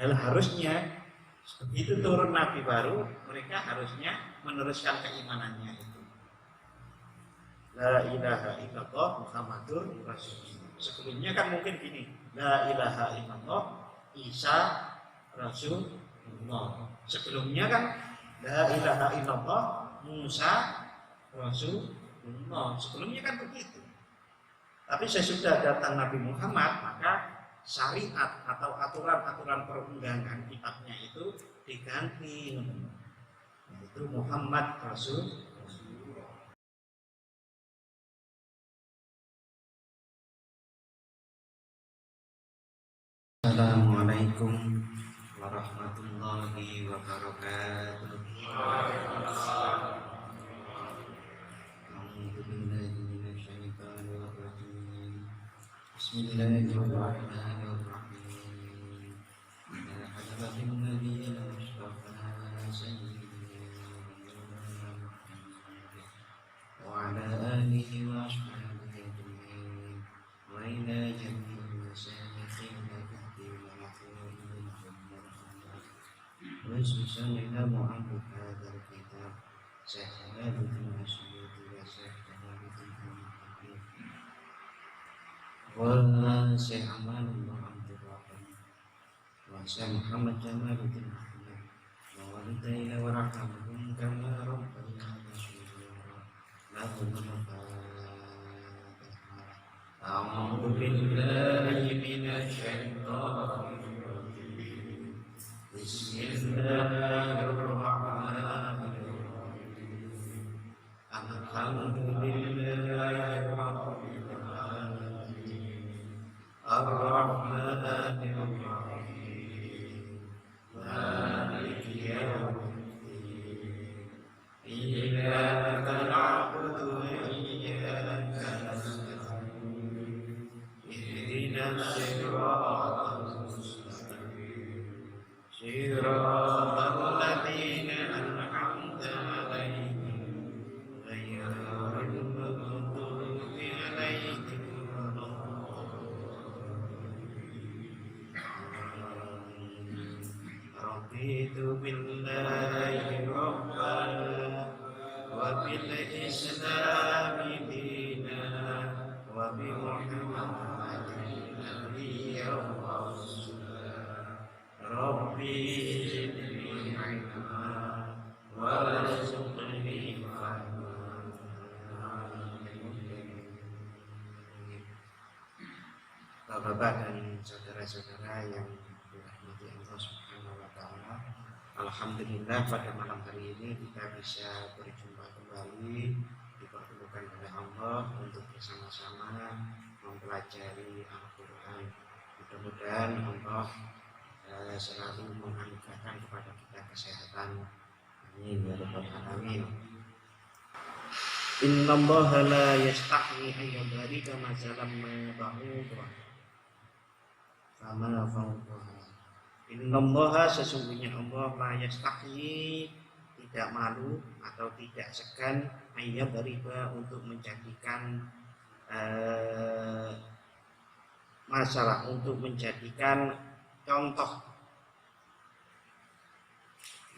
Padahal harusnya begitu turun nabi baru, mereka harusnya meneruskan keimanannya itu. La ilaha illallah Muhammadur Rasulullah. Sebelumnya kan mungkin gini, la ilaha illallah Isa Rasulullah. Sebelumnya kan la ilaha illallah Musa Rasulullah. Sebelumnya kan begitu. Tapi sesudah datang Nabi Muhammad, maka syariat atau aturan-aturan perundangan kitabnya itu diganti. Itu Muhammad Rasul. Assalamualaikum warahmatullahi wabarakatuh. Bismillahirrahmanirrahim. Hadratin nabiyil mustafa sayyidina wa ala alihi wa ashabihi ajma'in wa ila jami'il masyayikhin وسلم عن هذا الكتاب سهلات المسجد وسهلات المتقين وسهمان عبد الرحمن وسهل محمد جمال الدين أحمد ووالدينا ورحمهم كما ربنا صغيرا لهم الفاتحة. أعوذ بالله من الشيطان Bismillahirrahmanirrahim. Alhamdulillahi rabbil alamin. Ar-Rahmanir Rahim. Maliki yaumiddin. Iyyaka na'budu wa iyyaka nasta'in. Ihdinas siratal mustaqim. صراط الذين أنعمت عليهم غير المغضوب عليهم ولا الضالين. رضيت بالله ربا وبالإسلام دينا وبمحمد نبيا ورسولا. Rabbi zidni ilma warzuqni fahma. Bapak-bapak dan saudara-saudara yang dirahmati Allah Subhanahu wa taala, alhamdulillah pada malam hari ini kita bisa berjumpa kembali dipertemukan oleh Allah untuk bersama-sama mempelajari Al-Qur'an. Mudah-mudahan Allah selalu menganugerahkan kepada kita kesehatan. Amin ya rabbal alamin. Innallaha la yastahyi an yudharika masalan ma ba'udha fama fawqaha. Innallaha, sesungguhnya Allah, la yastahyi, tidak malu atau tidak segan, an yudharika, untuk menjadikan masalah, untuk menjadikan contoh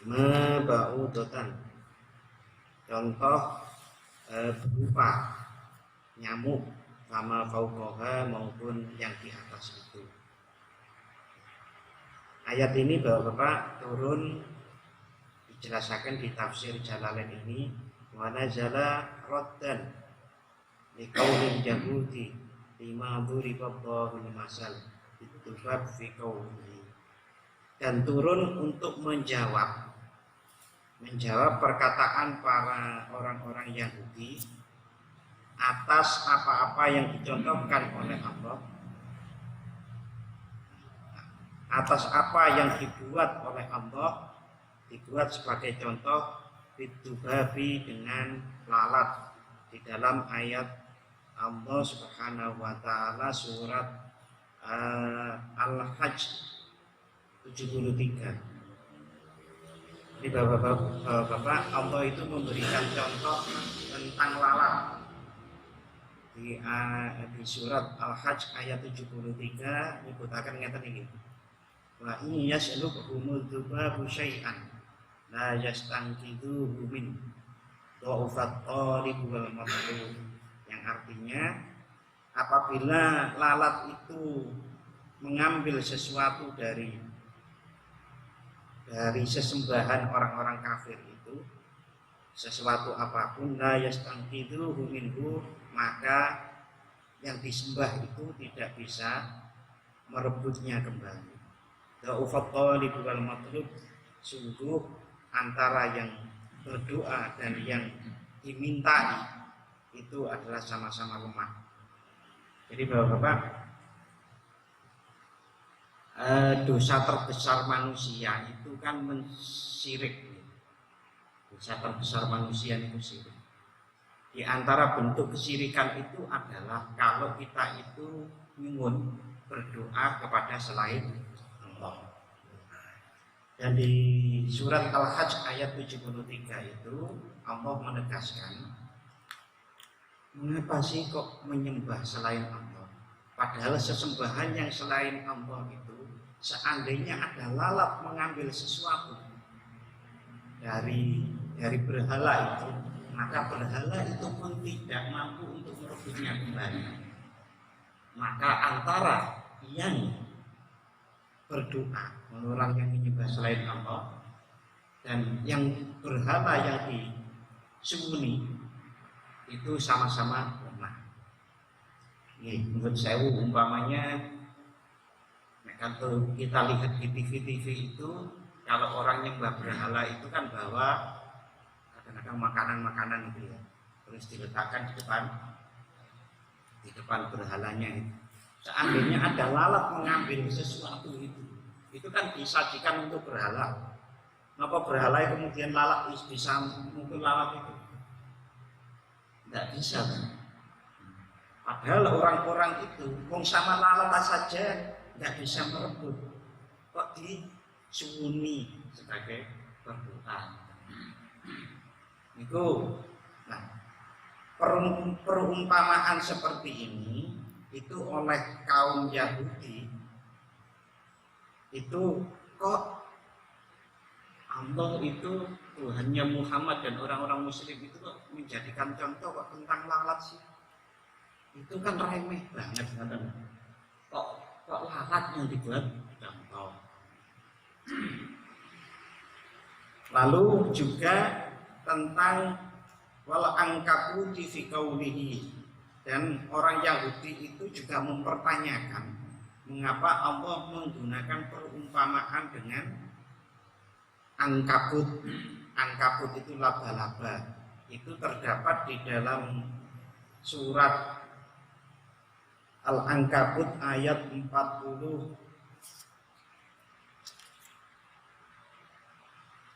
mabaudotan, contoh berupa nyamuk, sama fauqaha, maupun yang di atas itu. Ayat ini Bapak-bapak turun dijelaskan di tafsir Jalalain ini, wa nazala raddan liqaulil yahudi lima duriballahu masal ittifaq fi qawlihi, dan turun untuk menjawab perkataan para orang-orang Yahudi atas apa-apa yang dicontohkan oleh Allah, atas apa yang dibuat oleh Allah, dibuat sebagai contoh bidubabi, dengan lalat, di dalam ayat Allah Subhanahu wa taala surat Al-Hajj 73. Di Bapak-bapak, Allah itu memberikan contoh tentang lalat di surat Al-Hajj ayat 73. Nyebutaken ngeten iki. wa in yaslukhumul dzubabu syai'an la yastanqidhuhu min dha'ufat talib wal matlub, yang artinya apabila lalat itu mengambil sesuatu dari sesembahan orang-orang kafir itu, sesuatu apapun, la yastanqidhuhu minhu, maka yang disembah itu tidak bisa merebutnya kembali. Dha'ufat talib wal matlub, sungguh antara yang berdoa dan yang dimintai itu adalah sama-sama lemah. Jadi Bapak-bapak, dosa terbesar manusia itu kan mensyirik. Dosa terbesar manusia itu syirik. Di antara bentuk kesyirikan itu adalah kalau kita itu nyuwun berdoa kepada selain Allah. Dan di surat Al-Hajj ayat 73 itu Allah menegaskan, mengapa sih kok menyembah selain Allah? Padahal sesembahan yang selain Allah itu, seandainya ada lalat mengambil sesuatu dari berhala itu, maka berhala itu pun tidak mampu untuk merebutnya kembali. Maka antara yang berdoa, orang yang menyembah selain Allah, dan yang berhala yang disembunyi itu sama-sama lemah. Menurut saya umpamanya, kalau kita lihat di TV itu, kalau orang nyembah berhala itu kan bawa kadang-kadang makanan-makanan itu ya, terus diletakkan di depan berhalanya itu. Seandainya ada lalat mengambil sesuatu itu kan disajikan untuk berhala. Kenapa berhala kemudian lalat bisa mungkin lalat itu? Tidak bisa kan? Padahal orang-orang itu sama lalat saja tidak bisa merebut, kok disembunyi sebagai berdoa. Itu, nah, perumpamaan seperti ini itu oleh kaum Yahudi itu, kok Allah itu Tuhannya Muhammad dan orang-orang Muslim itu kok menjadikan contoh kok tentang lalat sih? Itu kan remeh banget kan? Kok lalat yang dibuat contoh? Lalu juga tentang wal angkabuti fi qaulihi, dan orang Yahudi itu juga mempertanyakan mengapa Allah menggunakan perumpamaan dengan angkabut. Angkabut itu laba-laba. Itu terdapat di dalam surat Al-Ankabut ayat 40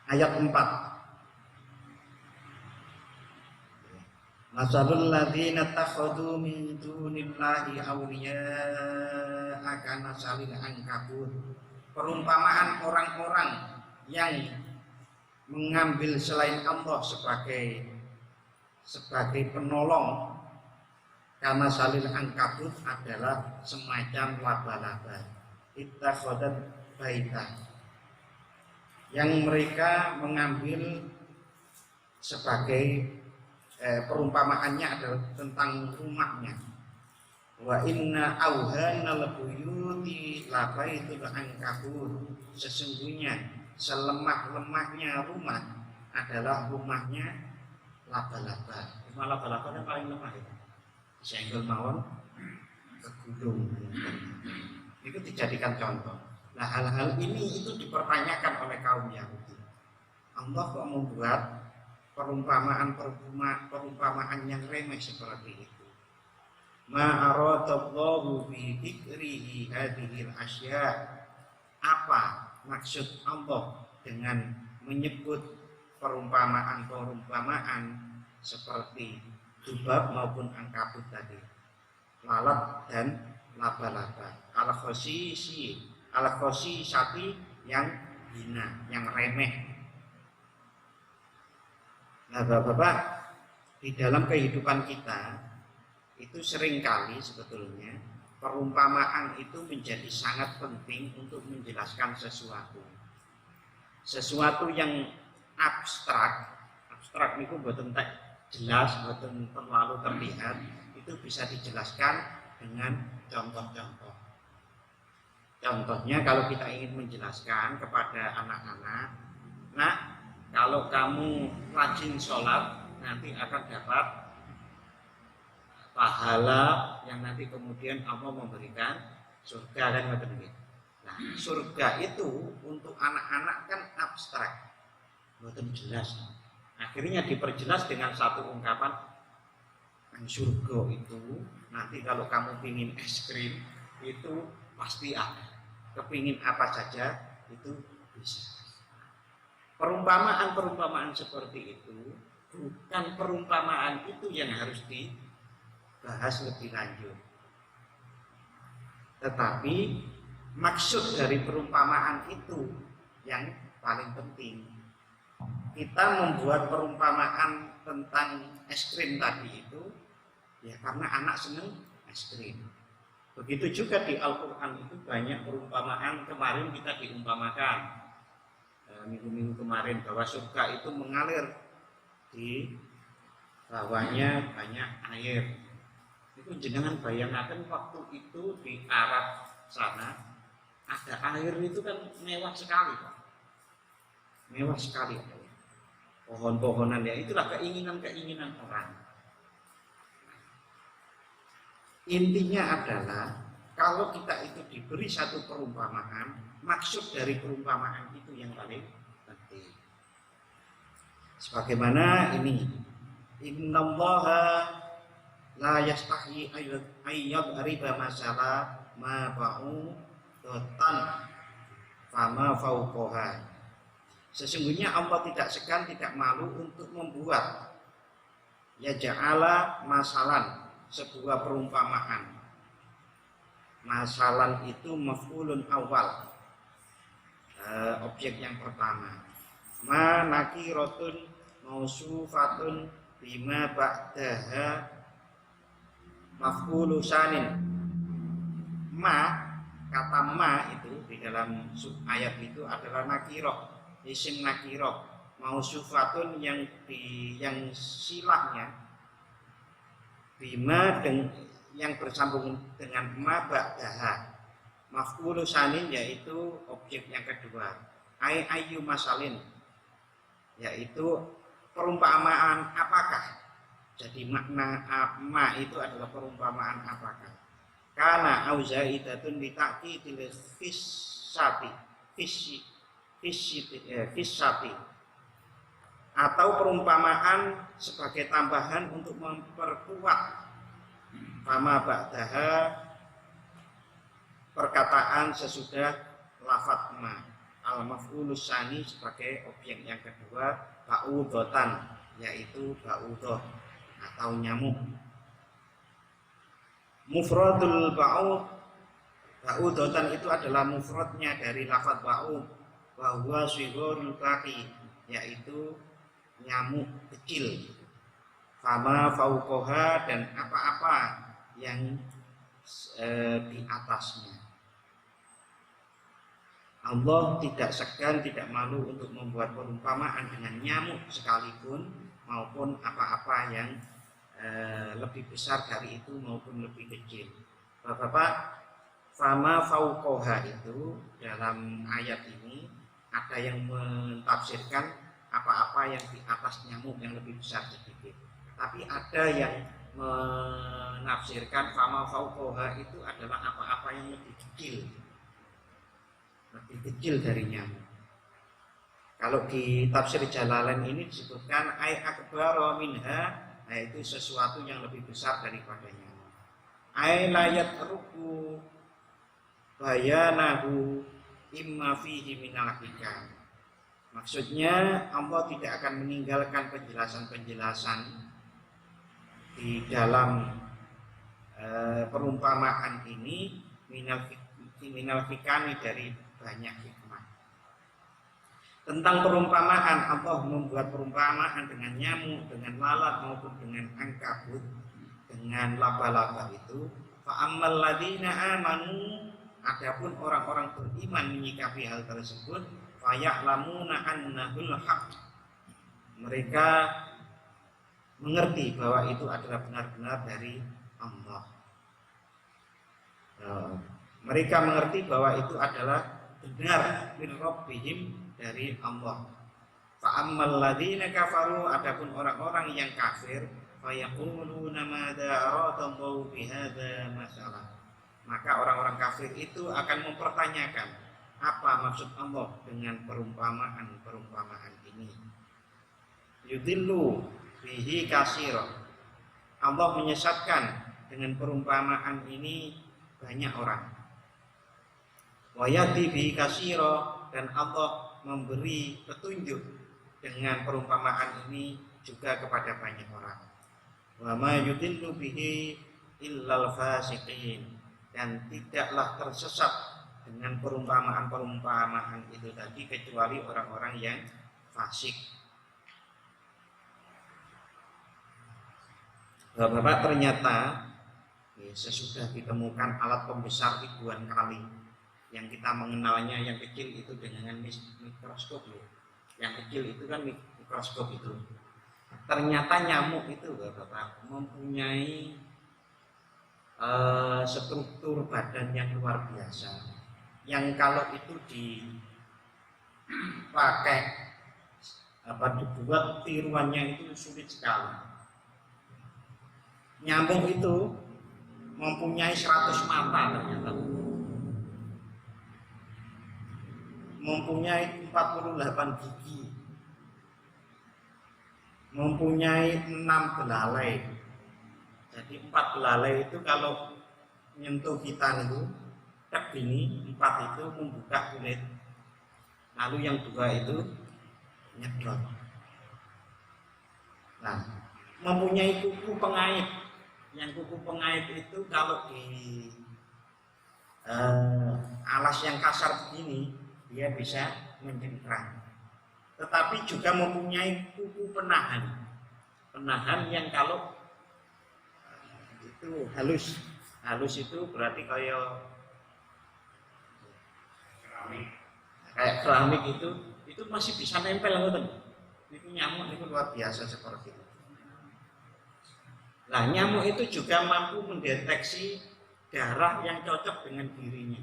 ayat 4. Masalul ladzina takhadhu min dunillahi awliya'a kamasalil ankabut. Perumpamaan orang-orang yang mengambil selain Allah sebagai penolong, karena salil ankabut adalah semacam laba-laba. Ittakhadhat baita, yang mereka mengambil sebagai perumpamaannya adalah tentang rumahnya. Wa inna auhanal buyuti labaitul ankabut, sesungguhnya selemah-lemahnya rumah adalah rumahnya laba-laba. Rumah laba-laba yang paling lemah itu senggol mawon ke gudung. Itu dijadikan contoh. Nah, hal-hal ini itu dipertanyakan oleh kaum Yahudi. Allah kok membuat perumpamaan yang remeh seperti itu. Ma aradallahu bi dzikrihi hadhil asya. Apa maksud Allah dengan menyebut perumpamaan-perumpamaan seperti dzubab maupun ankabut tadi, lalat dan laba-laba, al-khosisati yang hina, yang remeh. Nah, Bapak-bapak, di dalam kehidupan kita itu seringkali sebetulnya perumpamaan itu menjadi sangat penting untuk menjelaskan sesuatu yang abstrak itu betul jelas, betul terlalu terlihat, itu bisa dijelaskan dengan contoh-contoh. Contohnya kalau kita ingin menjelaskan kepada anak-anak, nah kalau kamu rajin sholat nanti akan dapat pahala yang nanti kemudian Allah memberikan surga dan begitu. Nah, surga itu untuk anak-anak kan abstrak, betul jelas. Akhirnya diperjelas dengan satu ungkapan, surga itu nanti kalau kamu ingin es krim itu pasti ada. Kepingin apa saja itu bisa. Perumpamaan seperti itu bukan perumpamaan itu yang harus dibahas lebih lanjut. Tetapi maksud dari perumpamaan itu yang paling penting. Kita membuat perumpamaan tentang es krim tadi itu ya karena anak senang es krim. Begitu juga di Al-Quran itu banyak perumpamaan. Kemarin kita diumpamakan minggu-minggu kemarin bahwa surga itu mengalir, di bawahnya banyak air. Itu jenengan bayangkan waktu itu di Arab sana ada air itu kan mewah sekali, Pak. Mewah sekali. Pohon-pohonan ya, itulah keinginan-keinginan orang. Intinya adalah kalau kita itu diberi satu perumpamaan, maksud dari perumpamaan itu yang paling penting. Sebagaimana ini, innallaha la yastahi ayyadriba masalah ma ba'udatan fama fauqaha. Sesungguhnya Allah tidak segan, tidak malu untuk membuat ya ja'ala masalan, sebuah perumpamaan. Masalan itu maf'ulun awal, objek yang pertama. Ma nakiratun mausufatun bima ba'daha maf'ulu sanin. Ma, kata ma itu di dalam ayat itu adalah nakirah, isim nakirah. Mausufatun yang silahnya bima yang bersambung dengan ma ba'daha. Maf'ulu sanin yaitu objek yang kedua. Ayyu masalin yaitu perumpamaan apakah. Jadi makna ma itu adalah perumpamaan apakah. Kana auzaidatun li ta'kidil fissati atau perumpamaan sebagai tambahan untuk memperkuat fama ba'daha, perkataan sesudah lafadz ma. Al-maf'ulu tsani sebagai objek yang kedua, ba'udatan yaitu ba'udah atau nyamuk. Mufradul ba'udatan itu adalah mufradnya dari lafadz ba'ud, wa huwa shighurul baqi yaitu nyamuk kecil. Fama fauqaha dan apa-apa yang di atasnya. Allah tidak segan, tidak malu untuk membuat perumpamaan dengan nyamuk sekalipun maupun apa-apa yang lebih besar dari itu maupun lebih kecil. Bapak-bapak, fama fauqaha itu dalam ayat ini ada yang mentafsirkan apa-apa yang di atas nyamuk yang lebih besar sedikit. Tapi ada yang menafsirkan fama fauqaha itu adalah apa-apa yang lebih kecil dari nyamuk. Kalau di tafsir Jalalain ini disebutkan ay akbar minha, yaitu sesuatu yang lebih besar daripada nyamuk. Ay layat ruku bayanahu imma fihi minal hikam. Maksudnya Allah tidak akan meninggalkan penjelasan-penjelasan di dalam perumpamaan ini minal hikami dari banyak hikmah. Tentang perumpamaan, Allah membuat perumpamaan dengan nyamuk, dengan lalat maupun dengan ankabut, dengan laba-laba itu Fa ammal ladzina amanu, adapun orang-orang beriman menyikapi hal tersebut, fa ya'lamuna annahul haqq, mereka mengerti bahwa itu adalah benar-benar dari Allah. Mereka mengerti bahwa itu adalah benar min rabbihim, dari Allah. Fa ammal ladzina kafaru, adapun orang-orang yang kafir, fa yaquluna madza aradallahu bihadza masalah, maka orang-orang kafir itu akan mempertanyakan apa maksud Allah dengan perumpamaan ini. Yudillu bihi katsira, Allah menyesatkan dengan perumpamaan ini banyak orang. Wa yati bihi katsira, dan Allah memberi petunjuk dengan perumpamaan ini juga kepada banyak orang. Wa ma yudillu bihi illal fasiqin, dan tidaklah tersesat dengan perumpamaan itu tadi kecuali orang-orang yang fasik. Bapak-bapak, ternyata sesudah ditemukan alat pembesar ribuan kali, yang kita mengenalnya yang kecil itu dengan mikroskop ya. Yang kecil itu kan mikroskop itu. Ternyata nyamuk itu Bapak mempunyai struktur badan yang luar biasa, yang kalau itu dipakai dibuat tiruannya itu sulit sekali. Nyamuk itu mempunyai 100 mata ternyata, mempunyai 48 gigi, mempunyai 6 belalai. Jadi 4 belalai itu kalau nyentuh kita itu tak gini, 4 itu membuka kulit, lalu yang 2 itu nyedot. Nah, mempunyai kuku pengait. Yang kuku pengait itu kalau di alas yang kasar begini dia bisa mencengkram. Tetapi juga mempunyai kuku penahan yang kalau itu halus itu berarti kayak keramik itu masih bisa nempel ngoten. Itu nyamuk itu luar biasa seperti itu. Nah, nyamuk itu juga mampu mendeteksi darah yang cocok dengan dirinya.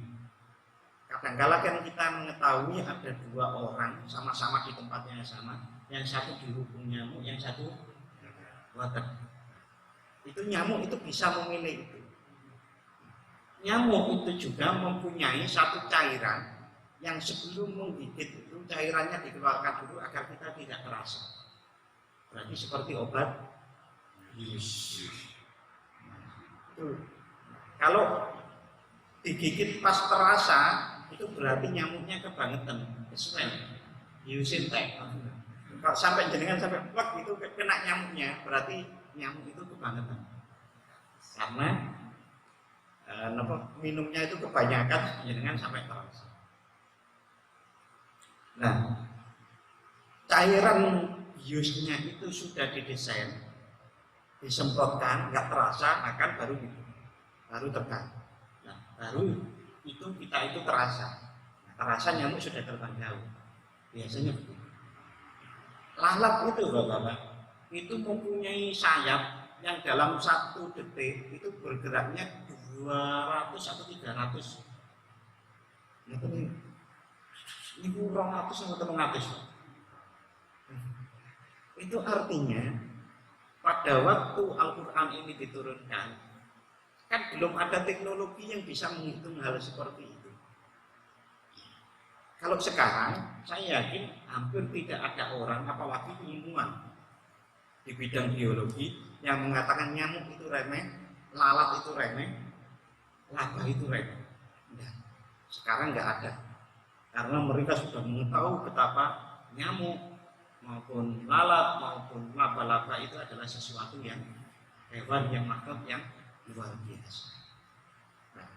Kadang-kala kan kita mengetahui ada 2 orang sama-sama di tempat yang sama, yang satu dihubung nyamuk, yang satu water. Itu nyamuk itu bisa memilih itu. Nyamuk itu juga mempunyai satu cairan yang sebelum menggigit itu cairannya dikeluarkan dulu agar kita tidak terasa. Berarti seperti obat. Kalau digigit pas terasa itu berarti nyamuknya kebangetan, kesuwen, diusin teh. Kalau sampai jenengan sampai plek itu kena nyamuknya, berarti nyamuk itu kebangetan. Karena minumnya itu kebanyakan, jenengan sampai terasa. Nah, cairan biusnya itu sudah didesain, disemprotkan, nggak terasa, makan baru terbang. Nah, baru itu kita itu terasa. Nah, terasa nyamuk sudah terbang jauh. Biasanya begitu. Lalat itu Bapak, itu mempunyai sayap yang dalam 1 detik itu bergeraknya 200 atau 300. Ini 200 atau 300. Itu artinya pada waktu Al-Quran ini diturunkan, kan belum ada teknologi yang bisa menghitung hal seperti itu. Kalau sekarang, saya yakin hampir tidak ada orang, apalagi ilmuwan di bidang biologi, yang mengatakan nyamuk itu remeh, lalat itu remeh, laba itu remeh. Nah, sekarang nggak ada, karena mereka sudah mengetahui betapa nyamuk maupun lalat maupun laba-laba itu adalah sesuatu yang hewan yang makhluk yang luar biasa. Nah,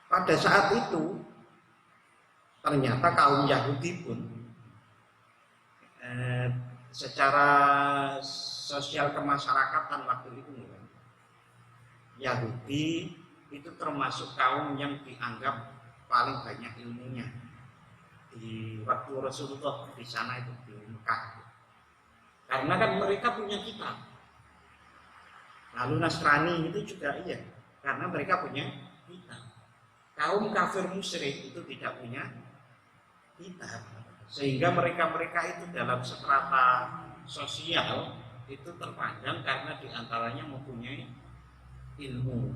pada saat itu ternyata kaum Yahudi pun secara sosial kemasyarakatan waktu itu Yahudi itu termasuk kaum yang dianggap paling banyak ilmunya di waktu Rasulullah di sana itu di Mekah. Karena kan mereka punya kitab. Lalu Nasrani itu juga iya, karena mereka punya kitab. Kaum kafir musyrik itu tidak punya kitab, sehingga mereka itu dalam strata sosial itu terpandang karena diantaranya mempunyai ilmu.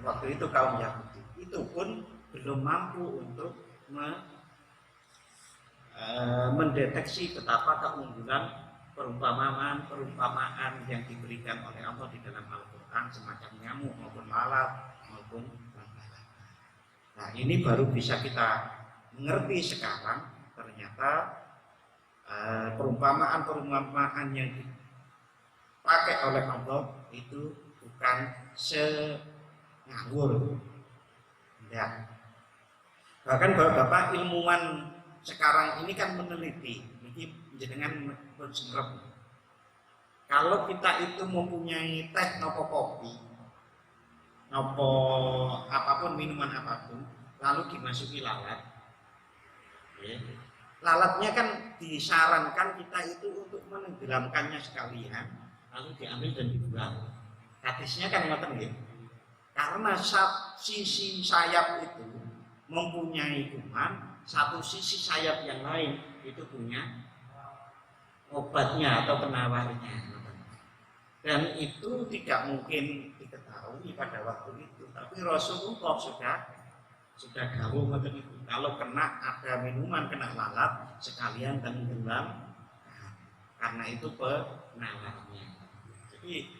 Waktu itu kaum Yahudi itu pun belum mampu untuk mendeteksi betapa keunggulan perumpamaan yang diberikan oleh Allah di dalam Al-Quran, semacam nyamuk maupun lalat maupun laba-laba. Nah, ini baru bisa kita mengerti sekarang ternyata perumpamaan yang dipakai oleh Allah itu bukan ngawur. Ya. Bahkan bapak-bapak ilmuwan sekarang ini kan meneliti, ini jenengan bersenggap. Kalau kita itu mempunyai teh nopo kopi, nopo apapun minuman apapun, lalu dimasuki lalat, ya. Lalatnya kan disarankan kita itu untuk menenggelamkannya sekalian, lalu diambil dan dibuang. Hadisnya kan ngoten nggih. Karena sisi sayap itu mempunyai kuman, satu sisi sayap yang lain itu punya obatnya atau penawarnya. Dan itu tidak mungkin diketahui pada waktu itu. Tapi Rasulullah sudah dawuh ngoten itu. Kalau kena ada minuman kena lalat sekalian tenggelam, karena itu penawarnya. Jadi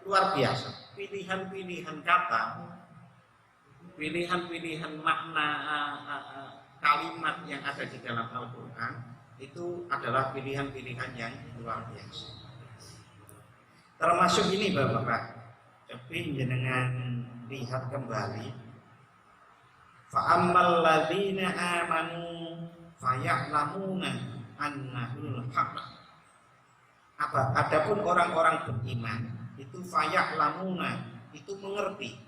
luar biasa. Pilihan-pilihan kata, pilihan-pilihan makna kalimat yang ada di dalam Al-Quran itu adalah pilihan-pilihan yang luar biasa. Termasuk ini Bapak-bapak, tapi jenengan lihat kembali. Fa'ammal ladzina amanu faya'lamuna annahul haqq. Adapun orang-orang beriman itu faya'lamuna, itu mengerti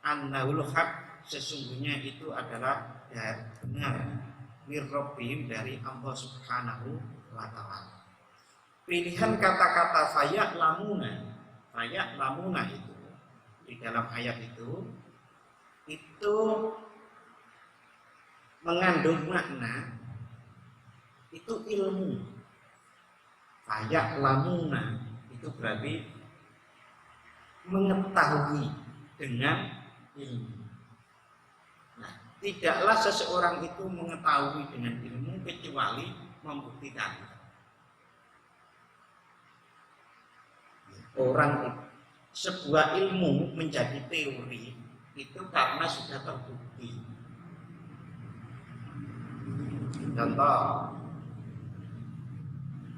annahul haq, sesungguhnya itu adalah benar mir rabbihim, dari Allah Subhanahu wa ta'ala. Pilihan kata-kata faya'lamuna itu di dalam ayat itu mengandung makna itu ilmu. Faya'lamuna itu berarti mengetahui dengan ilmu. Nah, tidaklah seseorang itu mengetahui dengan ilmu kecuali membuktikan. Sebuah ilmu menjadi teori itu karena sudah terbukti. Contoh,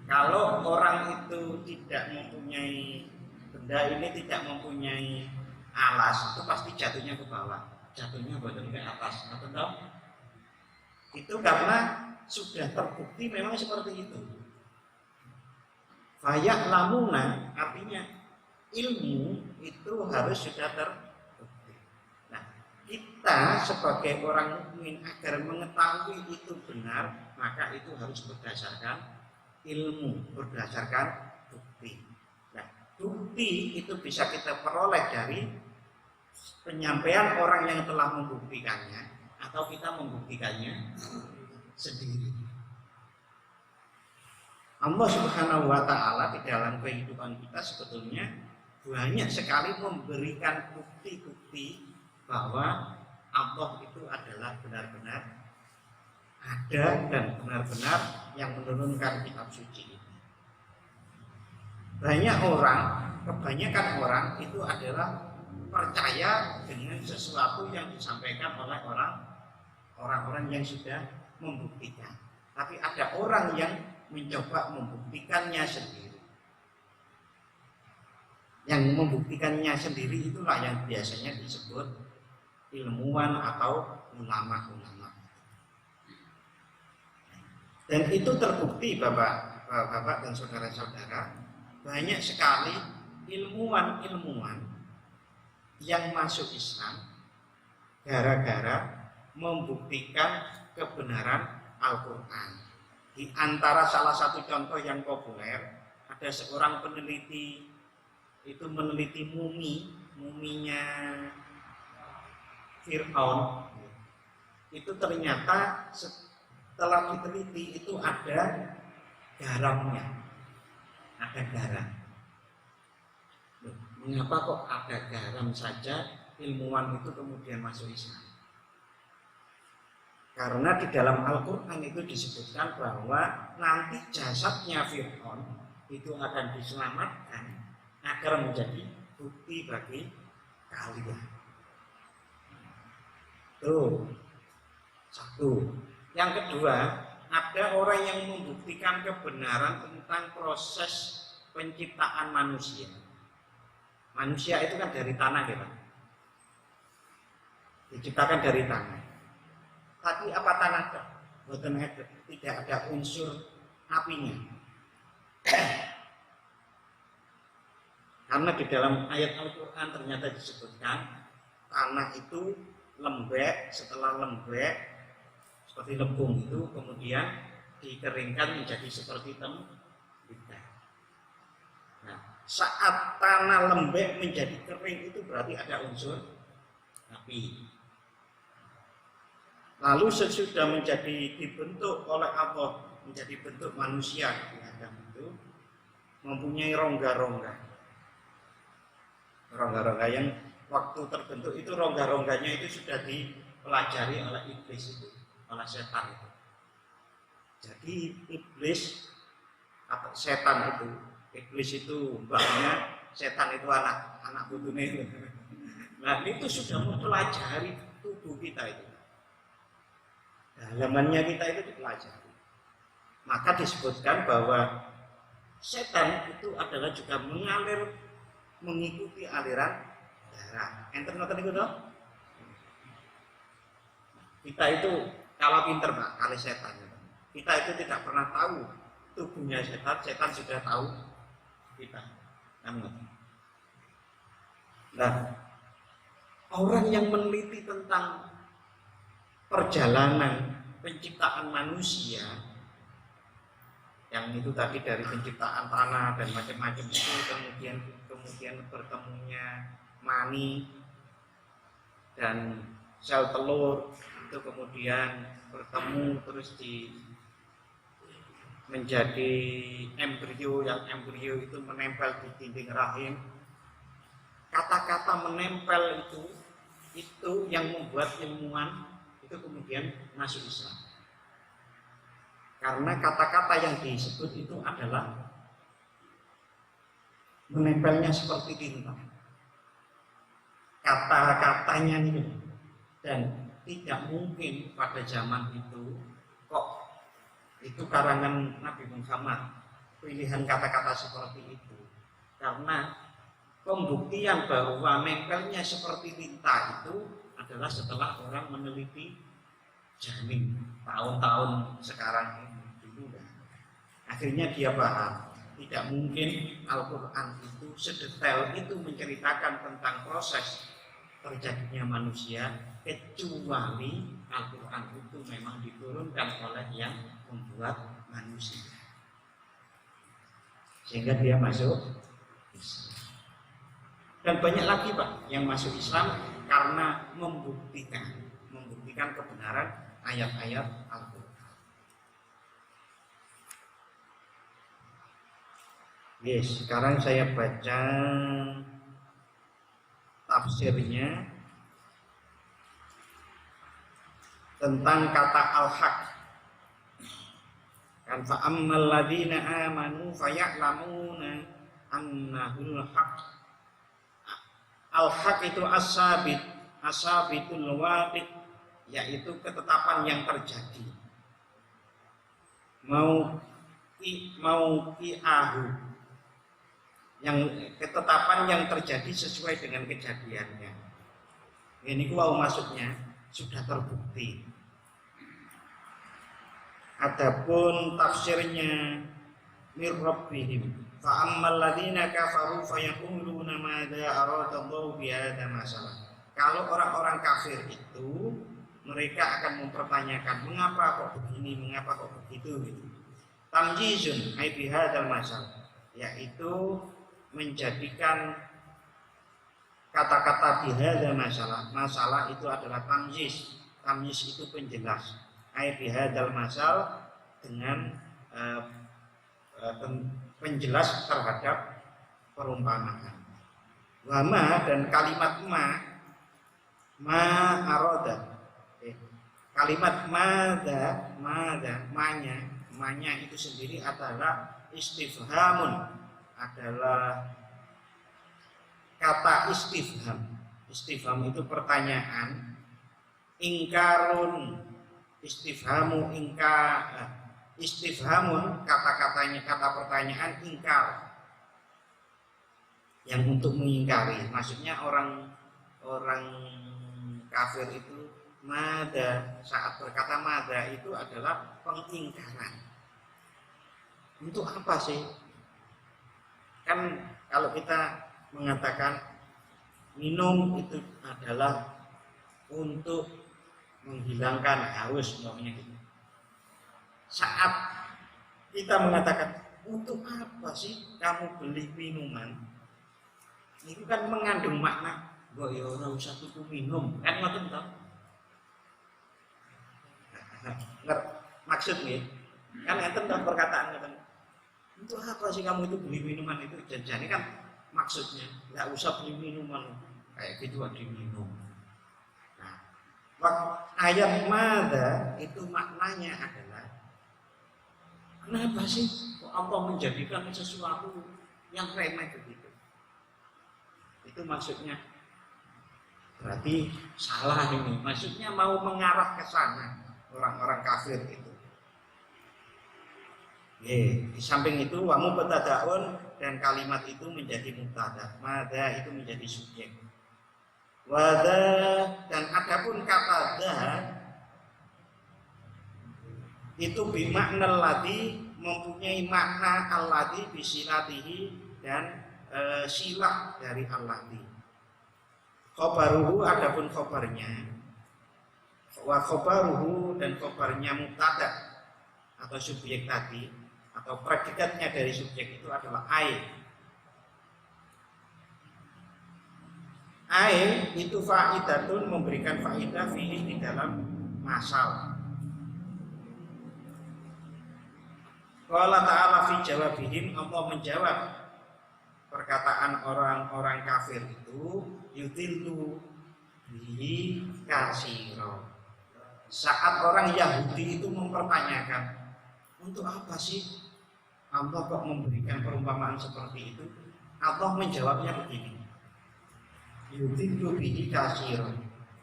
kalau orang itu tidak mempunyai benda ini, tidak mempunyai alas, itu pasti jatuhnya ke bawah, jatuhnya bukan ke atas, atau enggak? Itu karena sudah terbukti memang seperti itu. Faya'lamuna artinya ilmu itu harus sudah terbukti. Nah, kita sebagai orang mukmin agar mengetahui itu benar, maka itu harus berdasarkan ilmu, berdasarkan bukti. Nah, bukti itu bisa kita peroleh dari penyampaian orang yang telah membuktikannya, atau kita membuktikannya sendiri. Allah Subhanahu wa ta'ala di dalam kehidupan kita sebetulnya banyak sekali memberikan bukti-bukti bahwa Allah itu adalah benar-benar ada dan benar-benar yang menurunkan kitab suci ini. Kebanyakan orang itu adalah percaya dengan sesuatu yang disampaikan oleh orang-orang yang sudah membuktikan. Tapi ada orang yang mencoba membuktikannya sendiri. Yang membuktikannya sendiri itulah yang biasanya disebut ilmuwan atau ulama-ulama. Dan itu terbukti Bapak dan saudara-saudara, banyak sekali ilmuwan-ilmuwan yang masuk Islam gara-gara membuktikan kebenaran Al-Quran. Di antara salah satu contoh yang populer, ada seorang peneliti itu meneliti muminya Fir'aun. Itu ternyata setelah diteliti itu ada garamnya, ada garam. Mengapa kok ada garam saja ilmuwan itu kemudian masuk Islam? Karena di dalam Al-Quran itu disebutkan bahwa nanti jasadnya Fir'aun itu akan diselamatkan agar menjadi bukti bagi kalian. Tuh, satu. Yang kedua, ada orang yang membuktikan kebenaran tentang proses penciptaan manusia. Manusia itu kan dari tanah ya Pak, diciptakan dari tanah. Tapi apa tanah tidak ada unsur apinya. Karena di dalam ayat Al-Quran ternyata disebutkan tanah itu lembek, setelah lembek seperti lempung itu kemudian dikeringkan menjadi seperti tembikar. Nah, saat tanah lembek menjadi kering itu berarti ada unsur api. Lalu sesudah menjadi dibentuk oleh Allah menjadi bentuk manusia di Adam itu mempunyai rongga-rongga yang waktu terbentuk itu rongga-rongganya itu sudah dipelajari oleh iblis itu, oleh setan itu. Jadi iblis atau setan itu, iblis itu mbaknya, setan itu anak putune. Nah itu sudah mempelajari tubuh kita itu. Dalamannya kita itu dipelajari. Maka disebutkan bahwa setan itu adalah juga mengalir mengikuti aliran darah. Enten ngoten niku to? Kita itu kalau pinter Pak, kali setan. Kita itu tidak pernah tahu tubuhnya setan, setan sudah tahu kita. Nah, orang yang meneliti tentang perjalanan penciptaan manusia yang itu tadi dari penciptaan tanah dan macam-macam itu kemudian bertemunya mani dan sel telur itu kemudian bertemu terus menjadi embrio, yang embrio itu menempel di dinding rahim. Kata-kata menempel itu yang membuat ilmuwan itu kemudian masuk Islam. Karena kata-kata yang disebut itu adalah menempelnya seperti tinta. Kata-katanya itu, dan tidak mungkin pada zaman itu kok itu karangan Nabi Muhammad pilihan kata-kata seperti itu. Karena pembuktian bahwa nempelnya seperti tinta itu adalah setelah orang meneliti janin tahun-tahun sekarang ini dulu kan. Akhirnya dia paham tidak mungkin Al-Quran itu sedetail itu menceritakan tentang proses terjadinya manusia kecuali Al-Quran itu memang diturunkan oleh yang membuat manusia sehingga dia masuk Islam. Dan banyak lagi Pak yang masuk Islam karena membuktikan kebenaran ayat-ayat Al-Quran. Yes, sekarang saya baca tafsirnya tentang kata al-haq. Kan fa'ammal ladzina amanu faya'lamuna annahul haq. Al-haq itu asabitul waqid, yaitu ketetapan yang terjadi. Mau iahu, yang ketetapan yang terjadi sesuai dengan kejadiannya. Ini wow maksudnya sudah terbukti. Adapun tafsirnya mir rabbihim. Fa ammal ladzina kafaru fayaquluna madza aradallahu bi hadza masalah. Kalau orang-orang kafir itu mereka akan mempertanyakan mengapa kok begini, mengapa kok begitu gitu. Tamjizun ai bi hadzal masalah, yaitu menjadikan kata-kata bi hadzal masalah. Masalah itu adalah tamyiz. Tamyiz itu penjelas. Ai bi hadzal masalah dengan penjelas terhadap perumpamaan. Wama dan kalimat ma aroda. Kalimat manya itu sendiri adalah istifhamun, adalah kata istifham. Istifham itu pertanyaan. Ingkarun, istifhamu istifhamun, kata-katanya kata pertanyaan ingkar, yang untuk mengingkari. Maksudnya orang kafir itu mada, saat berkata mada itu adalah pengingkaran. Untuk apa sih? Kan kalau kita mengatakan minum itu adalah untuk menghilangkan haus, umpamanya gitu. Saat kita mengatakan untuk apa sih kamu beli minuman, itu kan mengandung makna bahwa ya ora usah tuku minum, kan ngoten to. Maksudnya kan enten dalam perkataan ngeten. Untuk apa sih kamu itu beli minuman itu? Jadi kan maksudnya nggak usah beli minuman kayak gitu diminum. Nah, ayat mada itu maknanya adalah kenapa sih kok Allah menjadikan sesuatu yang remeh begitu? Itu maksudnya. Berarti salah ini. Maksudnya mau mengarah ke sana orang-orang kafir itu. Di samping itu wa mubtada'un, dan kalimat itu menjadi mubtada, mada itu menjadi subjek. Wada, dan adapun kata da itu bimakna ladhi, mempunyai makna alladhi bisilatihi, dan silah dari alladhi. Khobaruhu, adapun khobarnya, wa khobaruhu, dan khobarnya mubtada atau subjek tadi, atau predikatnya dari subjek itu adalah ai. Ai itu faidatun, memberikan faidah fihi, di dalam masal. Qala ta'ala fi jawabihim, Allah menjawab perkataan orang-orang kafir itu, yudillu bihi katsira. Saat orang Yahudi itu mempertanyakan, untuk apa sih Allah kok memberikan perumpamaan seperti itu? Allah menjawabnya begini, yudillu bihi katsira.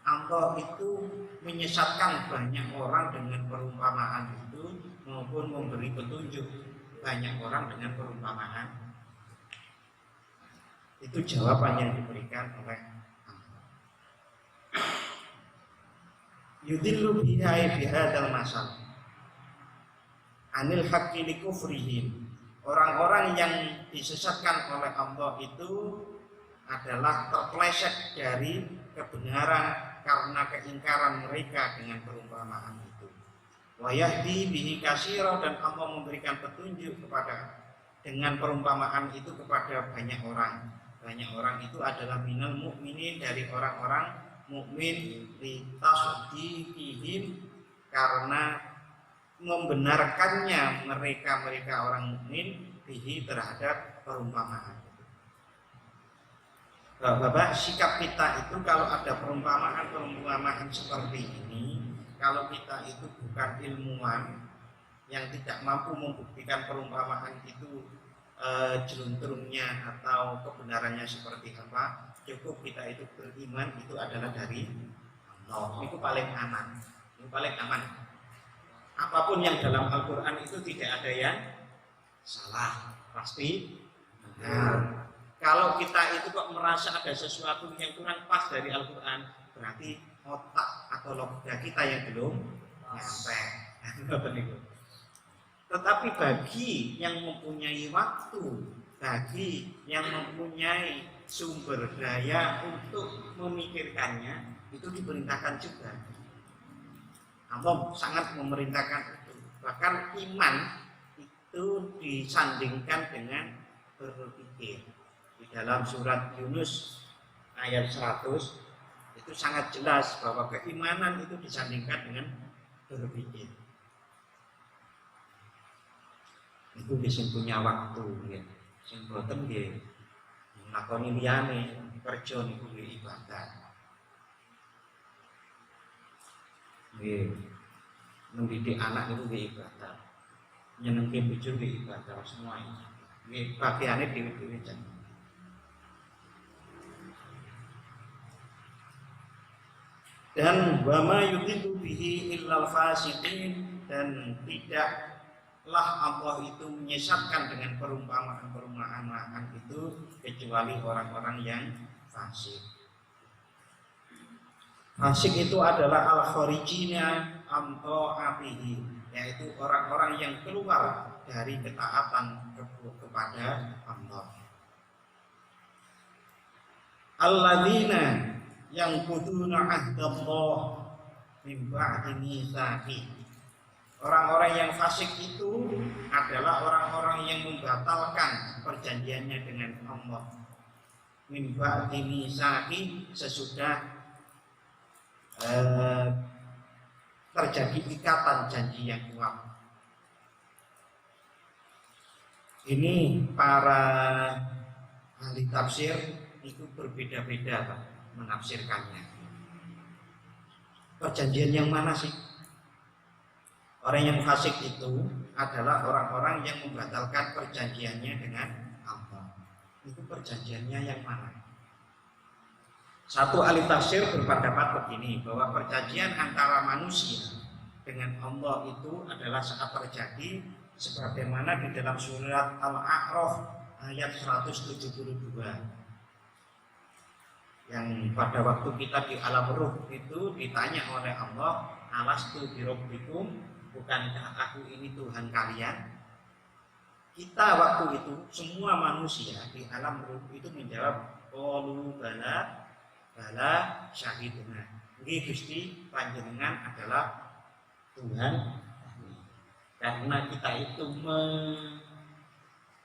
Allah itu menyesatkan banyak orang dengan perumpamaan itu, maupun memberi petunjuk banyak orang dengan perumpamaan. Itu jawaban yang diberikan oleh Allah. Yudillu bihi bihadzal masal anil haqqi likufrihim. Orang-orang yang disesatkan oleh Allah itu adalah terpeleset dari kebenaran karena keingkaran mereka dengan perumpamaan itu. Wa yahdi bihi katsira, dan Allah memberikan petunjuk dengan perumpamaan itu kepada banyak orang. Banyak orang itu adalah minal mukminin, dari orang-orang mukmin, litasdihim, karena membenarkannya mereka orang mukmin bihi, terhadap perumpamaan. Bapak, sikap kita itu kalau ada perumpamaan seperti ini, kalau kita itu bukan ilmuwan yang tidak mampu membuktikan perumpamaan itu jelunturnya atau kebenarannya seperti apa, cukup kita itu beriman itu adalah dari Allah. Itu paling aman. Itu paling aman. Apapun yang dalam Al-Quran itu tidak ada yang salah, pasti benar. Kalau kita itu kok merasa ada sesuatu yang kurang pas dari Al-Quran, berarti otak atau logika kita yang belum nyampe. Tetapi bagi yang mempunyai waktu, bagi yang mempunyai sumber daya untuk memikirkannya, itu diperintahkan juga. Allah sangat memerintahkan itu. Bahkan iman itu disandingkan dengan berpikir. Di dalam surat Yunus ayat 100 itu sangat jelas bahwa keimanan itu disandingkan dengan berpikir. Itu sing punya waktu ya. Sing boten nggih nglakoni liyane kerja niku nggih ibadah. Nggih mendidik anak niku nggih ibadah. Nyenengke bojo nggih ibadah semuanya. Nggih bagiane dhewe-dhewe jan. Dan wama yudhillu bihi illal fasiqin, dan tidaklah Allah itu menyesatkan dengan perumpamaan itu kecuali orang-orang yang fasik. Fasik itu adalah al-kharijina am ta'atihi, yaitu orang-orang yang keluar dari ketaatan kepada Allah. Alladzina yang kuduna ahdallah min ba'di mitsaqi. Orang-orang yang fasik itu adalah orang-orang yang membatalkan perjanjiannya dengan Allah. Min ba'di mitsaqi, sesudah terjadi ikatan janji yang kuat. Ini para ahli tafsir itu berbeda-beda menafsirkannya. Perjanjian yang mana sih? Orang yang fasik itu adalah orang-orang yang membatalkan perjanjiannya dengan Allah. Itu perjanjiannya yang mana? Satu ahli tafsir berpendapat begini, bahwa perjanjian antara manusia dengan Allah itu adalah saat terjadi sebagaimana di dalam surat Al-A'raf ayat 172. Yang pada waktu kita di alam ruh itu ditanya oleh Allah, alastu birabbikum, bukankah aku ini Tuhan kalian? Kita waktu itu semua manusia di alam ruh itu menjawab, qalu bala bala syahiduna. Nggih Gusti, panjenengan adalah Tuhan. Karena kita itu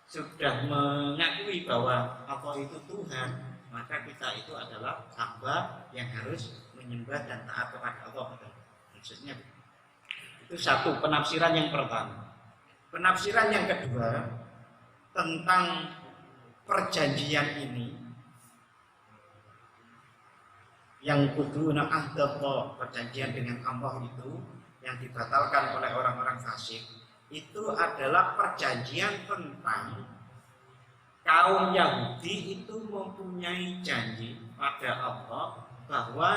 sudah mengakui bahwa Allah itu Tuhan, maka kita itu adalah hamba yang harus menyembah dan taat kepada Allah. Maksudnya itu satu penafsiran yang pertama. Penafsiran yang kedua tentang perjanjian ini, yang kuduna ahdallah, perjanjian dengan Allah itu yang dibatalkan oleh orang-orang fasik, itu adalah perjanjian tentang kaum Yahudi itu mempunyai janji pada Allah bahwa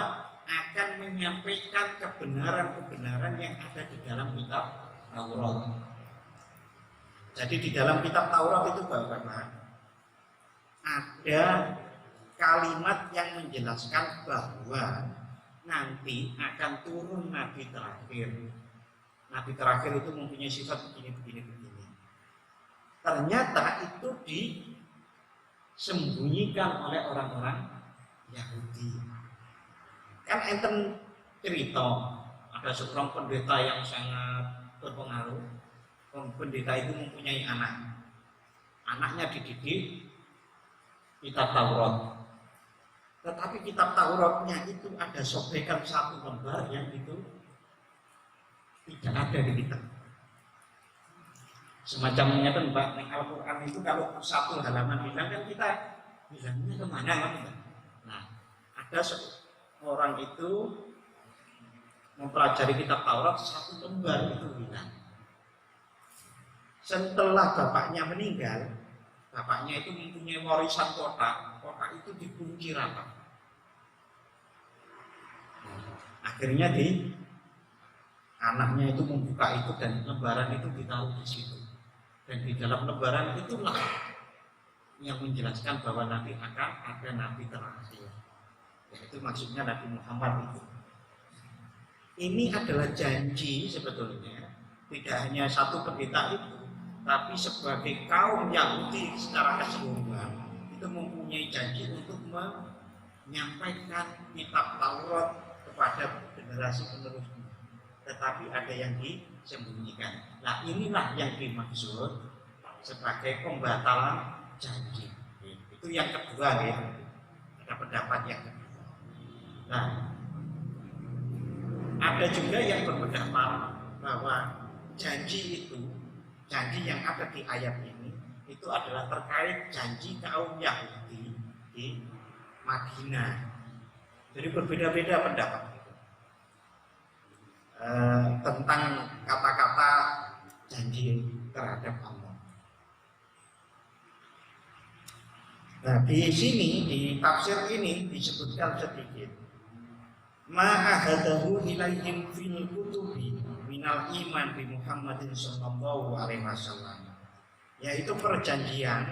akan menyampaikan kebenaran-kebenaran yang ada di dalam kitab Taurat. Jadi di dalam kitab Taurat itu Bapak, ada kalimat yang menjelaskan bahwa nanti akan turun nabi terakhir. Nabi terakhir itu mempunyai sifat begini. Ternyata itu disembunyikan oleh orang-orang Yahudi. Kan enten cerita ada seorang pendeta yang sangat berpengaruh. Pendeta itu mempunyai anak. Anaknya dididik kitab Taurat. Tetapi kitab Tauratnya itu ada sobekan satu lembar yang itu tidak ada di kitab. Semacam menyatakan Mbak, Al-Quran itu kalau satu halaman hilang kan kita hilangnya kemana kan? Nah, ada orang itu mempelajari kitab Taurat, satu lembar itu hilang. Setelah bapaknya meninggal, bapaknya itu mempunyai warisan kotak itu dikunci rapat. Akhirnya anaknya itu membuka itu dan lembaran itu ditaruh di situ. Dan di dalam lembaran itulah yang menjelaskan bahwa nanti akan ada nabi terakhir. Yaitu maksudnya Nabi Muhammad itu. Ini adalah janji sebetulnya tidak hanya satu pendeta itu, tapi sebagai kaum Yahudi secara keseluruhan itu mempunyai janji untuk menyampaikan kitab Taurat kepada generasi penerusnya. Tetapi ada yang disembunyikan. Nah, inilah yang dimaksud sebagai pembatalan janji. Itu yang kedua ya. Ada pendapat yang kedua. Nah, ada juga yang berpendapat bahwa janji itu, janji yang ada di ayat ini itu adalah terkait janji kaum Yahudi di Madinah. Jadi berbeda-beda pendapat itu. Tentang kata-kata janji terhadap Allah. Nah, di sini di tafsir ini disebutkan sedikit ma'ahadahu ilaihim fil kutubi minal iman bi Muhammadin sallallahu alaihi wasallam, yaitu perjanjian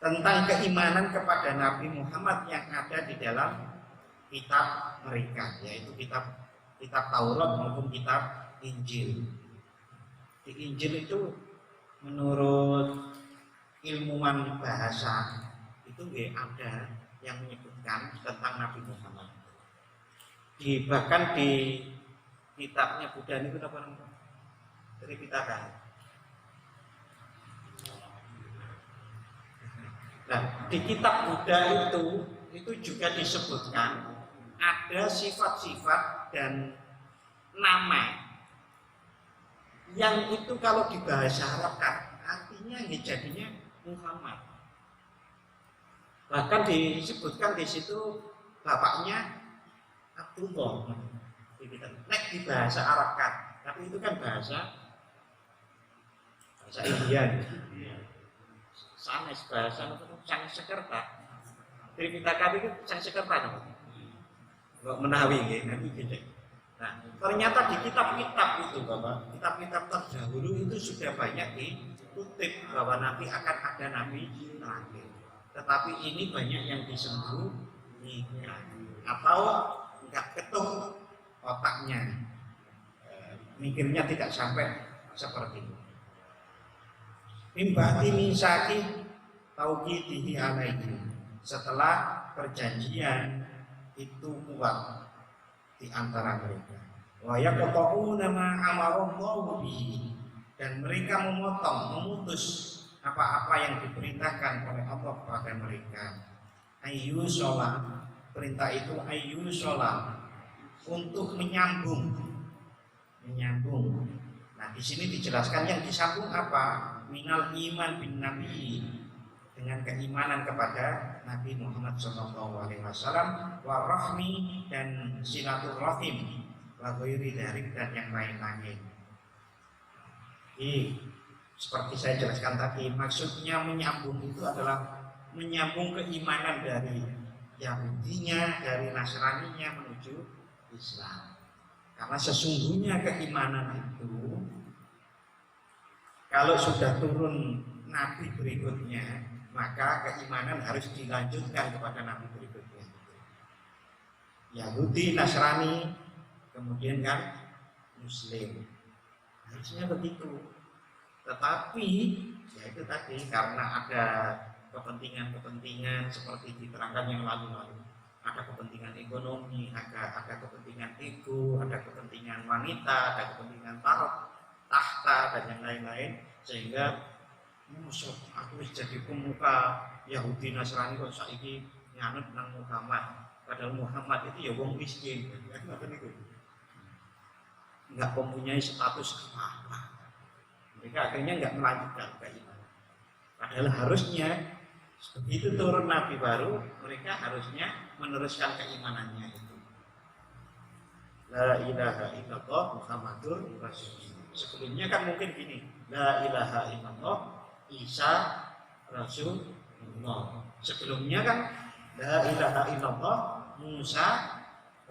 tentang keimanan kepada Nabi Muhammad yang ada di dalam kitab mereka, yaitu kitab Taurat maupun kitab Injil. Di Injil itu menurut ilmuwan bahasa itu ada yang menyebutkan tentang Nabi Muhammad. Bahkan di kitabnya Buddha itu apa namanya? Tripitaka. Nah, di kitab Buddha itu juga disebutkan ada sifat-sifat dan nama yang itu kalau dibahasa Arabkan artinya jadinya Muhammad. Bahkan disebutkan di situ bapaknya Abdullah. Nek di bahasa Arabkan, tapi itu kan bahasa India. Sanes bahasa Sanskerta. Tripitaka itu Sanskerta kok menawi nggih nanti gitu. Nah, ternyata di kitab-kitab itu Bapak, kitab-kitab terdahulu itu sudah banyak dikutip bahwa nanti akan ada nabi terakhir. Tetapi ini banyak yang disembunyikan atau enggak ketuk otaknya, mikirnya tidak sampai seperti itu. Mimbati misaki tauqidihi alaihi, setelah perjanjian itu kuat di antara mereka. Wa yaqta'una ma amarallahu bihi, dan mereka memutus apa-apa yang diperintahkan oleh Allah kepada mereka. Ayyu sholat, perintah itu ayyu sholat, untuk menyambung. Nah, di sini dijelaskan yang disambung apa? Minal iman bin nabi, dengan keimanan kepada Nabi Muhammad SAW, wa rahmi, dan silaturahim, wa ghairi dzalik, dan yang lain-lain. Seperti saya jelaskan tadi, maksudnya menyambung itu adalah menyambung keimanan dari Yahudinya, dari Nasraninya menuju Islam. Karena sesungguhnya keimanan itu kalau sudah turun nabi berikutnya, maka keimanan harus dilanjutkan kepada nabi berikutnya. Yahudi, Nasrani, kemudian kan Muslim. Harusnya begitu. Tetapi ya itu tadi, karena ada kepentingan-kepentingan seperti diterangkan yang lalu-lalu. Ada kepentingan ekonomi, ada kepentingan ego, ada kepentingan wanita, ada kepentingan tahta dan yang lain-lain, sehingga aku jadi pemuka Yahudi Nasrani kok saiki nganut nang Muhammad, padahal Muhammad itu ya wong miskin, nggak mempunyai status apa-apa. Mereka akhirnya nggak melanjutkan keimanan. Padahal harusnya begitu turun nabi baru, mereka harusnya meneruskan keimanannya itu. La ilaha illallah Muhammadur Rasulullah. Sebelumnya kan mungkin gini, la ilaha illallah Isa Rasulullah. Sebelumnya kan la ilaha illallah Musa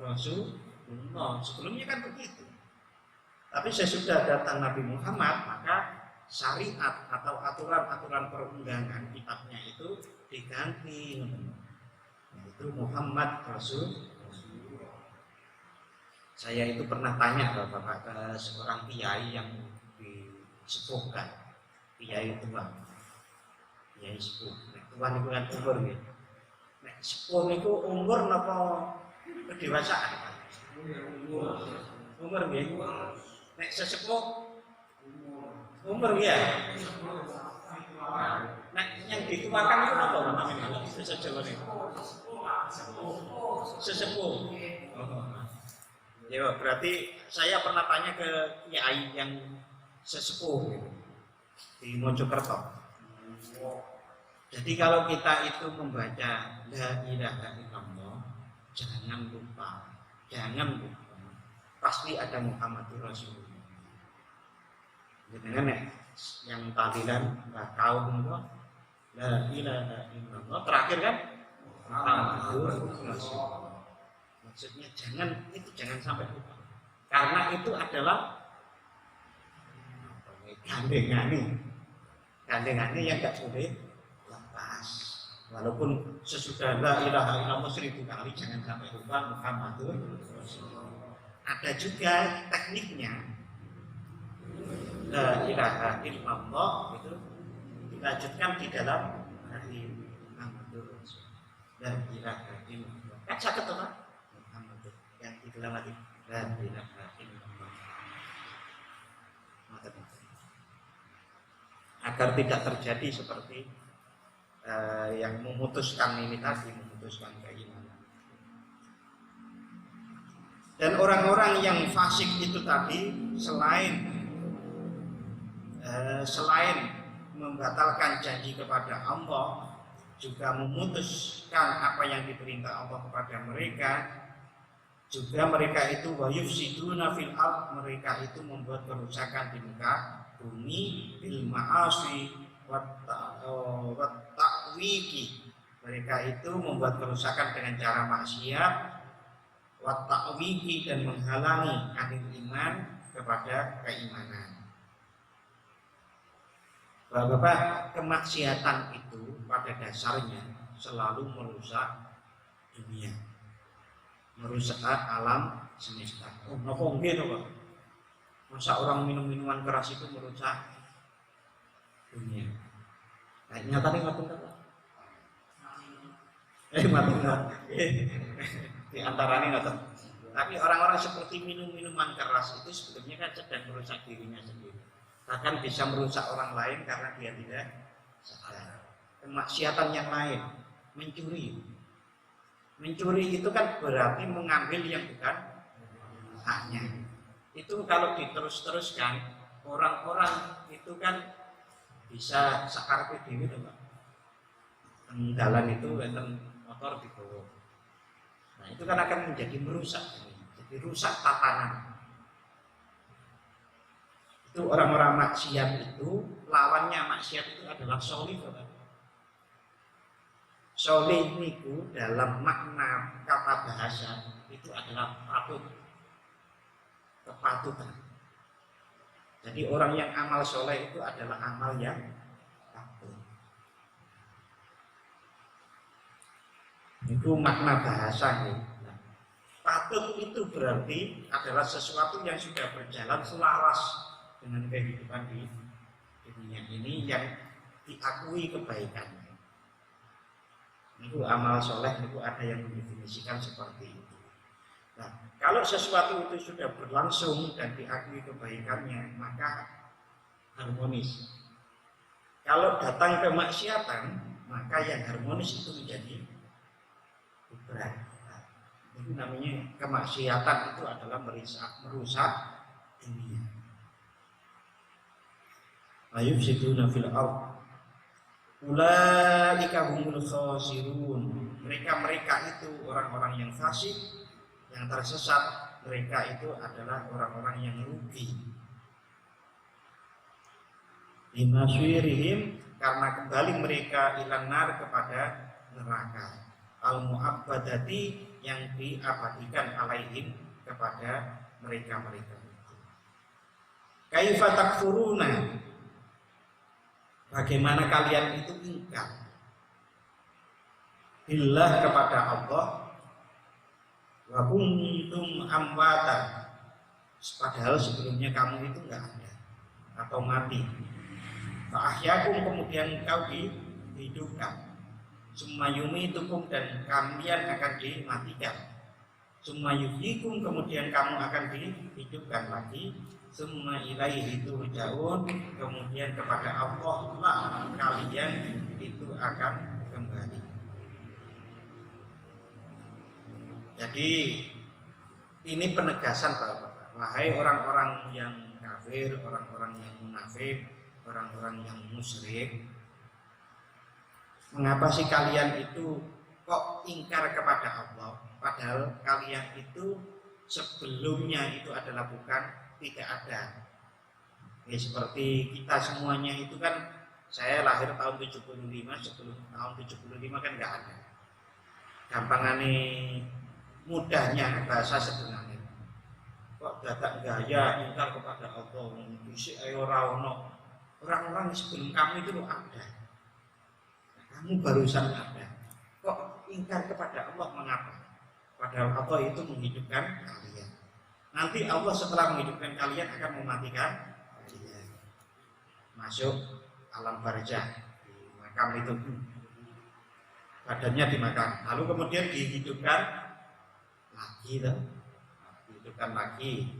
Rasulullah. Sebelumnya kan begitu. Tapi sesudah datang Nabi Muhammad, maka syariat atau aturan-aturan perundangan kitabnya itu diganti, yaitu Muhammad Rasulullah. Saya itu pernah tanya Bapak ke seorang kiai yang disepuhkan, kiai tua, kiai sepuh. Nek tua niku kan umur nggih. Nek sepuh niku umur napa kedewasaan? Umur nggih. Nek sesepuh umur ya. Nek yang dituakan itu apa namanya? Sesepuh niku. Sesepuh. Ya, berarti saya pernah tanya ke kiai yang sesepuh gitu, di Mojokerto. Jadi kalau kita itu membaca La ilaha illallah, jangan lupa, pasti ada Muhammadur Rasulullah. Jangan yang tahlilan kaum La ilaha illallah, terakhir kan Muhammadur Rasulullah. Maksudnya jangan sampai lupa, karena itu adalah gandengane yang gak boleh lepas. Walaupun sesudah la ilaha illallah 1000 kali, jangan sampai lupa Muhammadur Rasulullah. Ada juga tekniknya, la ilaha illallah itu dilanjutkan di dalam hati Muhammadur Rasulullah. La ilaha illallah. Kan catat apa? Yang di dalam hati la ilaha illallah. Agar tidak terjadi seperti yang memutuskan ini tadi, memutuskan keimanan. Dan orang-orang yang fasik itu tadi selain membatalkan janji kepada Allah, juga memutuskan apa yang diperintah Allah kepada mereka. Juga mereka itu wa yufsiduna fil ard, mereka itu membuat kerusakan di muka bumi bil ma'asi wa ta'wiki. Mereka itu membuat kerusakan dengan cara maksiat, wa ta'wiki, dan menghalangi anil iman kepada keimanan. Bapak-bapak, kemaksiatan itu pada dasarnya selalu merusak dunia, merusak alam semesta. Oh, napa nggih to, Pak? Masa orang minum minuman keras itu merusak dunia? Nah, nyatanya ngoten to, Pak. Mati. Di antaranya ngoten. Tapi orang-orang seperti minum minuman keras itu sebetulnya kan sedang merusak dirinya sendiri. Bahkan bisa merusak orang lain karena dia tidak sadar. Kemaksiatan yang lain, mencuri. Mencuri itu kan berarti mengambil yang bukan haknya. Itu kalau diterus-teruskan, orang-orang itu kan bisa sakar dewi itu, Pak. Jalan itu enten motor dibawa. Nah, itu kan akan menjadi merusak, jadi rusak tatanan. Itu orang-orang maksiat itu, lawannya maksiat itu adalah sholih, Pak. Sholih niku dalam makna kata bahasa itu adalah patut, kepatutan. Jadi orang yang amal soleh itu adalah amal yang patut. Itu makna bahasanya. Nah, patut itu berarti adalah sesuatu yang sudah berjalan selaras dengan kehidupan di dunia ini, yang diakui kebaikannya. Itu amal soleh, itu ada yang mendefinisikan seperti itu. Nah, kalau sesuatu itu sudah berlangsung dan diakui kebaikannya, maka harmonis. Kalau datang kemaksiatan, maka yang harmonis itu menjadi berat. Nah, itu namanya kemaksiatan itu adalah merusak dunia. Ayufsiduna fil ardh. Ulaika humul khasirun. Mereka itu orang-orang yang fasik, yang tersesat. Mereka itu adalah orang-orang yang rugi. Bimaswirihim, karena kembali mereka ilan nar, kepada neraka. Al-mu'abbadati, yang diabadikan alaihim, kepada mereka-mereka itu. Kaifa takfuruna, bagaimana kalian itu ingkar billah, kepada Allah, wa kuntum amwata, padahal sebelumnya kamu itu enggak ada atau mati. Fa ahyakum, kemudian engkau dihidupkan. Summa yumitukum, dan kalian akan dimatikan. Summa yuhyikum, kemudian kamu akan dihidupkan lagi. Summa ilaihi turja'un, kemudian kepada Allah lah kalian itu akan kembali. Jadi ini penegasan Bapak-bapak, wahai orang-orang yang kafir, orang-orang yang munafik, orang-orang yang musyrik, mengapa sih kalian itu kok ingkar kepada Allah, padahal kalian itu sebelumnya itu adalah bukan tidak ada. Ya, seperti kita semuanya itu kan, saya lahir tahun 75, sebelum tahun 75 kan nggak ada. Gampangane mudahnya bahasa sederhana. Kok dadak gaya ingkar kepada Allah, bisik ayo ora ono. Orang-orang sebelum kamu itu loh ada. Kamu barusan ada. Kok ingkar kepada Allah, mengapa? Padahal Allah itu menghidupkan kalian. Nanti Allah setelah menghidupkan kalian akan mematikan kalian. Masuk alam barzakh, di makam itu. Badannya dimakan, lalu kemudian dihidupkan lagi, dihidupkan lagi.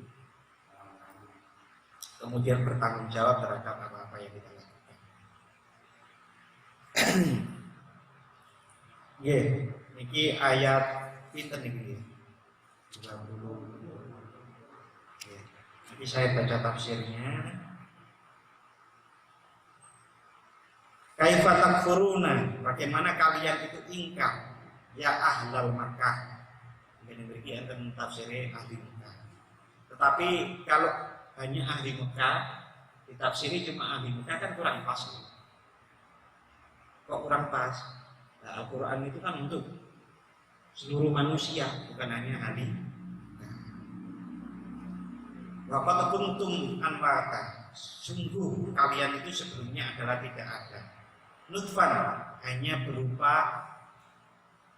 Kemudian bertanggung jawab terhadap apa-apa yang kita lakukan. Niki ayat pinten niki? 20. Jadi saya baca tafsirnya. Kaifa takfuruna, bagaimana kalian itu ingkar ya ahlal Makkah. Ini beri enten tafsirnya ahli Makkah. Tetapi kalau hanya ahli Makkah, ditafsiri cuma ahli Makkah kan kurang pas. Kok kurang pas? Nah, Al-Quran itu kan untuk seluruh manusia, bukan hanya ahli. Waqad kuntum amwatan, sungguh kalian itu sebelumnya adalah tidak ada. Nutfan, hanya berupa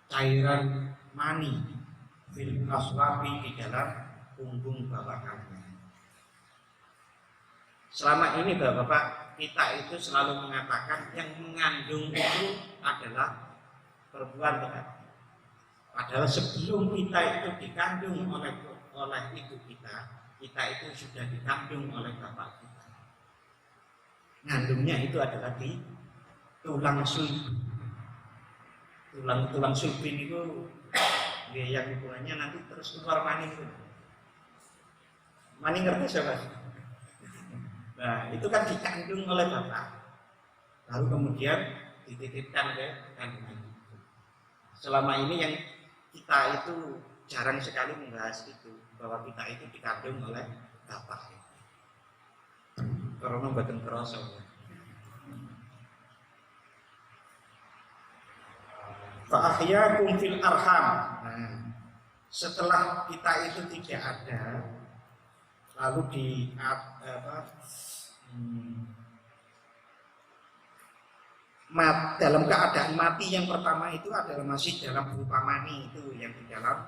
cairan mani, fil aslabi, di dalam punggung bapak kalian. Selama ini Bapak-bapak, kita itu selalu mengatakan yang mengandung itu adalah perempuan, Bapak. Padahal sebelum kita itu dikandung oleh ibu kita itu sudah dikandung oleh bapak kita. Ngandungnya itu adalah di tulang sulbi. Tulang sulbi itu yang hubungannya nanti terus keluar mani itu. Mani ngerti siapa? Nah, itu kan dikandung oleh bapak. Lalu kemudian dititipkan ke kandungan. Selama ini yang kita itu jarang sekali membahas itu, bahwa kita itu dikandung oleh bapak. Karena mboten krasa. Fa ahyakum fil arham. Nah, setelah kita itu tidak ada, lalu dalam keadaan mati yang pertama itu adalah masih dalam berupa mani itu yang di dalam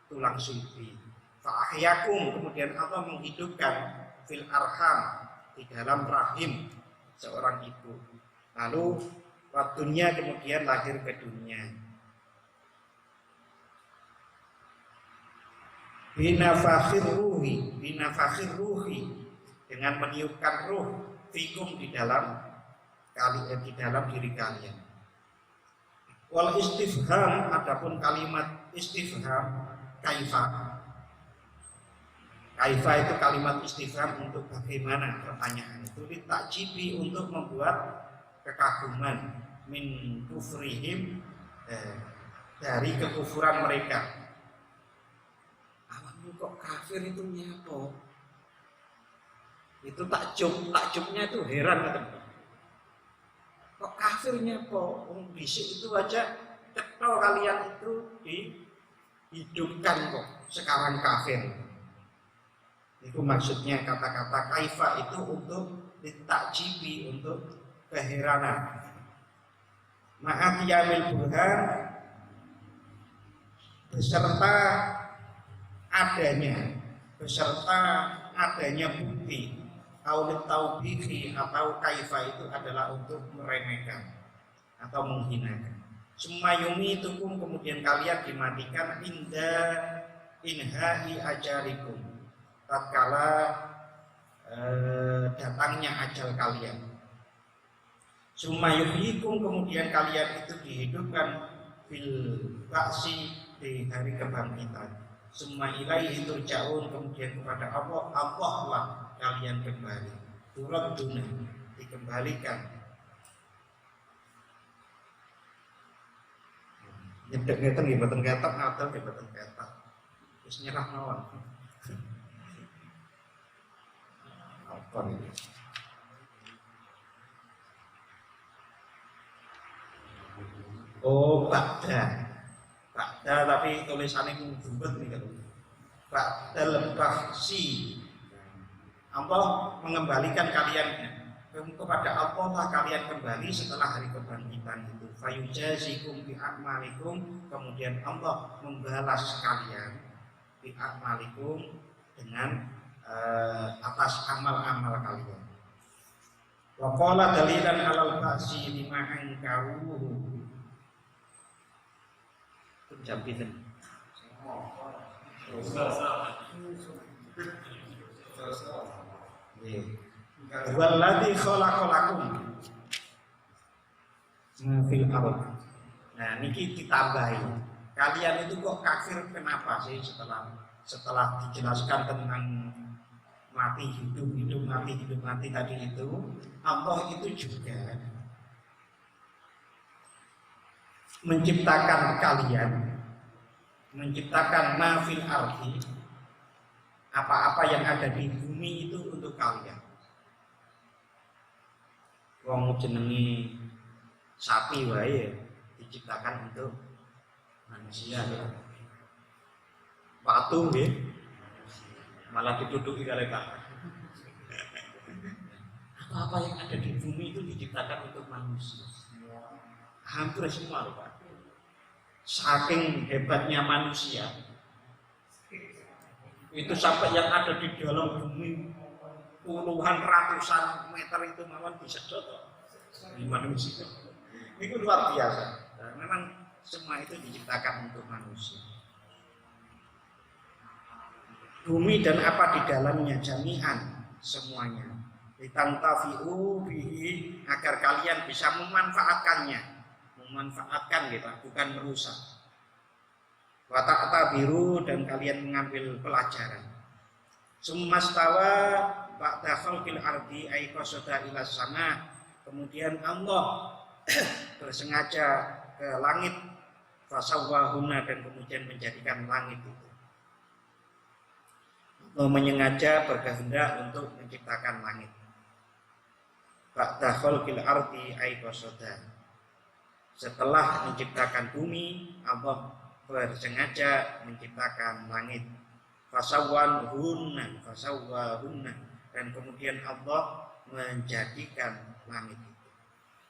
tulang sulbi. Fa'ahyakum, kemudian Allah menghidupkan fil arham, di dalam rahim seorang ibu. Lalu waktunya kemudian lahir ke dunia. Binafakhir ruhi, dengan meniupkan ruh fikum di dalam diri kalian. Wal istifham, adapun kalimat istifham kaifa itu kalimat istifham untuk bagaimana, pertanyaan itu ditakjibi untuk membuat kekaguman min kufrihim, dari kekufuran mereka. Awakmu kok kafir itu nyapa? Itu takjubnya itu heran kan? Kok kafirnya kok bisik itu aja cetho kalian itu dihidupkan kok sekarang kafir. Itu maksudnya kata-kata kaifa itu untuk ditakjibi, untuk keheranan. Ma'at yamil burhan, beserta adanya beserta adanya bukti aulit taubihi atau kaifa itu adalah untuk meremehkan atau menghinakan. Sumayumi tukum kemudian kalian dimatikan inhai ajalikum tatkala datangnya ajal kalian. Sumayuhyikum kemudian kalian itu dihidupkan fil ba'si di hari kebangkitan. Summa ilaihi turja'un kemudian kepada Allah lah kalian kembali. Turadduna dikembalikan. Nyedek-nyedek nggih boten ketok atau nggih boten ketok. Wis nyerah mawon. Apa iki? Oh, Ba'da tapi tulisannya mubet nih kan. Ba'dal bahsi. Allah mengembalikan kalian kepada Allah lah kalian kembali setelah hari kebangkitan itu. Fayujazikum bi a'malikum kemudian Allah membalas kalian bi a'malikum dengan atas amal-amal kalian. Wa qala dalilan 'alal ba'si lima ankaruhu jam pinten. Walladzi khalaqalakum fil ardh. Nah, niki ditambahi. Kalian itu kok kafir kenapa sih setelah dijelaskan tentang mati hidup mati tadi itu, Allah itu juga menciptakan kalian, menciptakan mafil ardi, apa-apa yang ada di bumi itu untuk kalian. Wong jenengi sapi wae diciptakan untuk manusia ya. Patung nggih malah dituduki kali Pak. Apa-apa yang ada di bumi itu diciptakan untuk manusia. Hampir semua loh Pak. Saking hebatnya manusia itu sampai yang ada di dalam bumi puluhan ratusan meter itu mawon bisa contoh di manusia. Itu luar biasa. Dan memang semua itu diciptakan untuk manusia. Bumi dan apa di dalamnya jami'an semuanya. Litantafi'u bihi agar kalian bisa memanfaatkannya. Memanfaatkan gitu, bukan merusak. Wa ta'tabiru dan kalian mengambil pelajaran. Summastawa ba'da khalqil ardi ay qasada ila sama. Kemudian Allah bersengaja ke langit fasawwahuna dan kemudian menjadikan langit itu. Allah menyengaja berkehendak untuk menciptakan langit. Ba'da khalqil ardi ay qasada. Setelah menciptakan bumi, Allah bersengaja menciptakan langit. Fasawwahunna dan kemudian Allah menjadikan langit itu.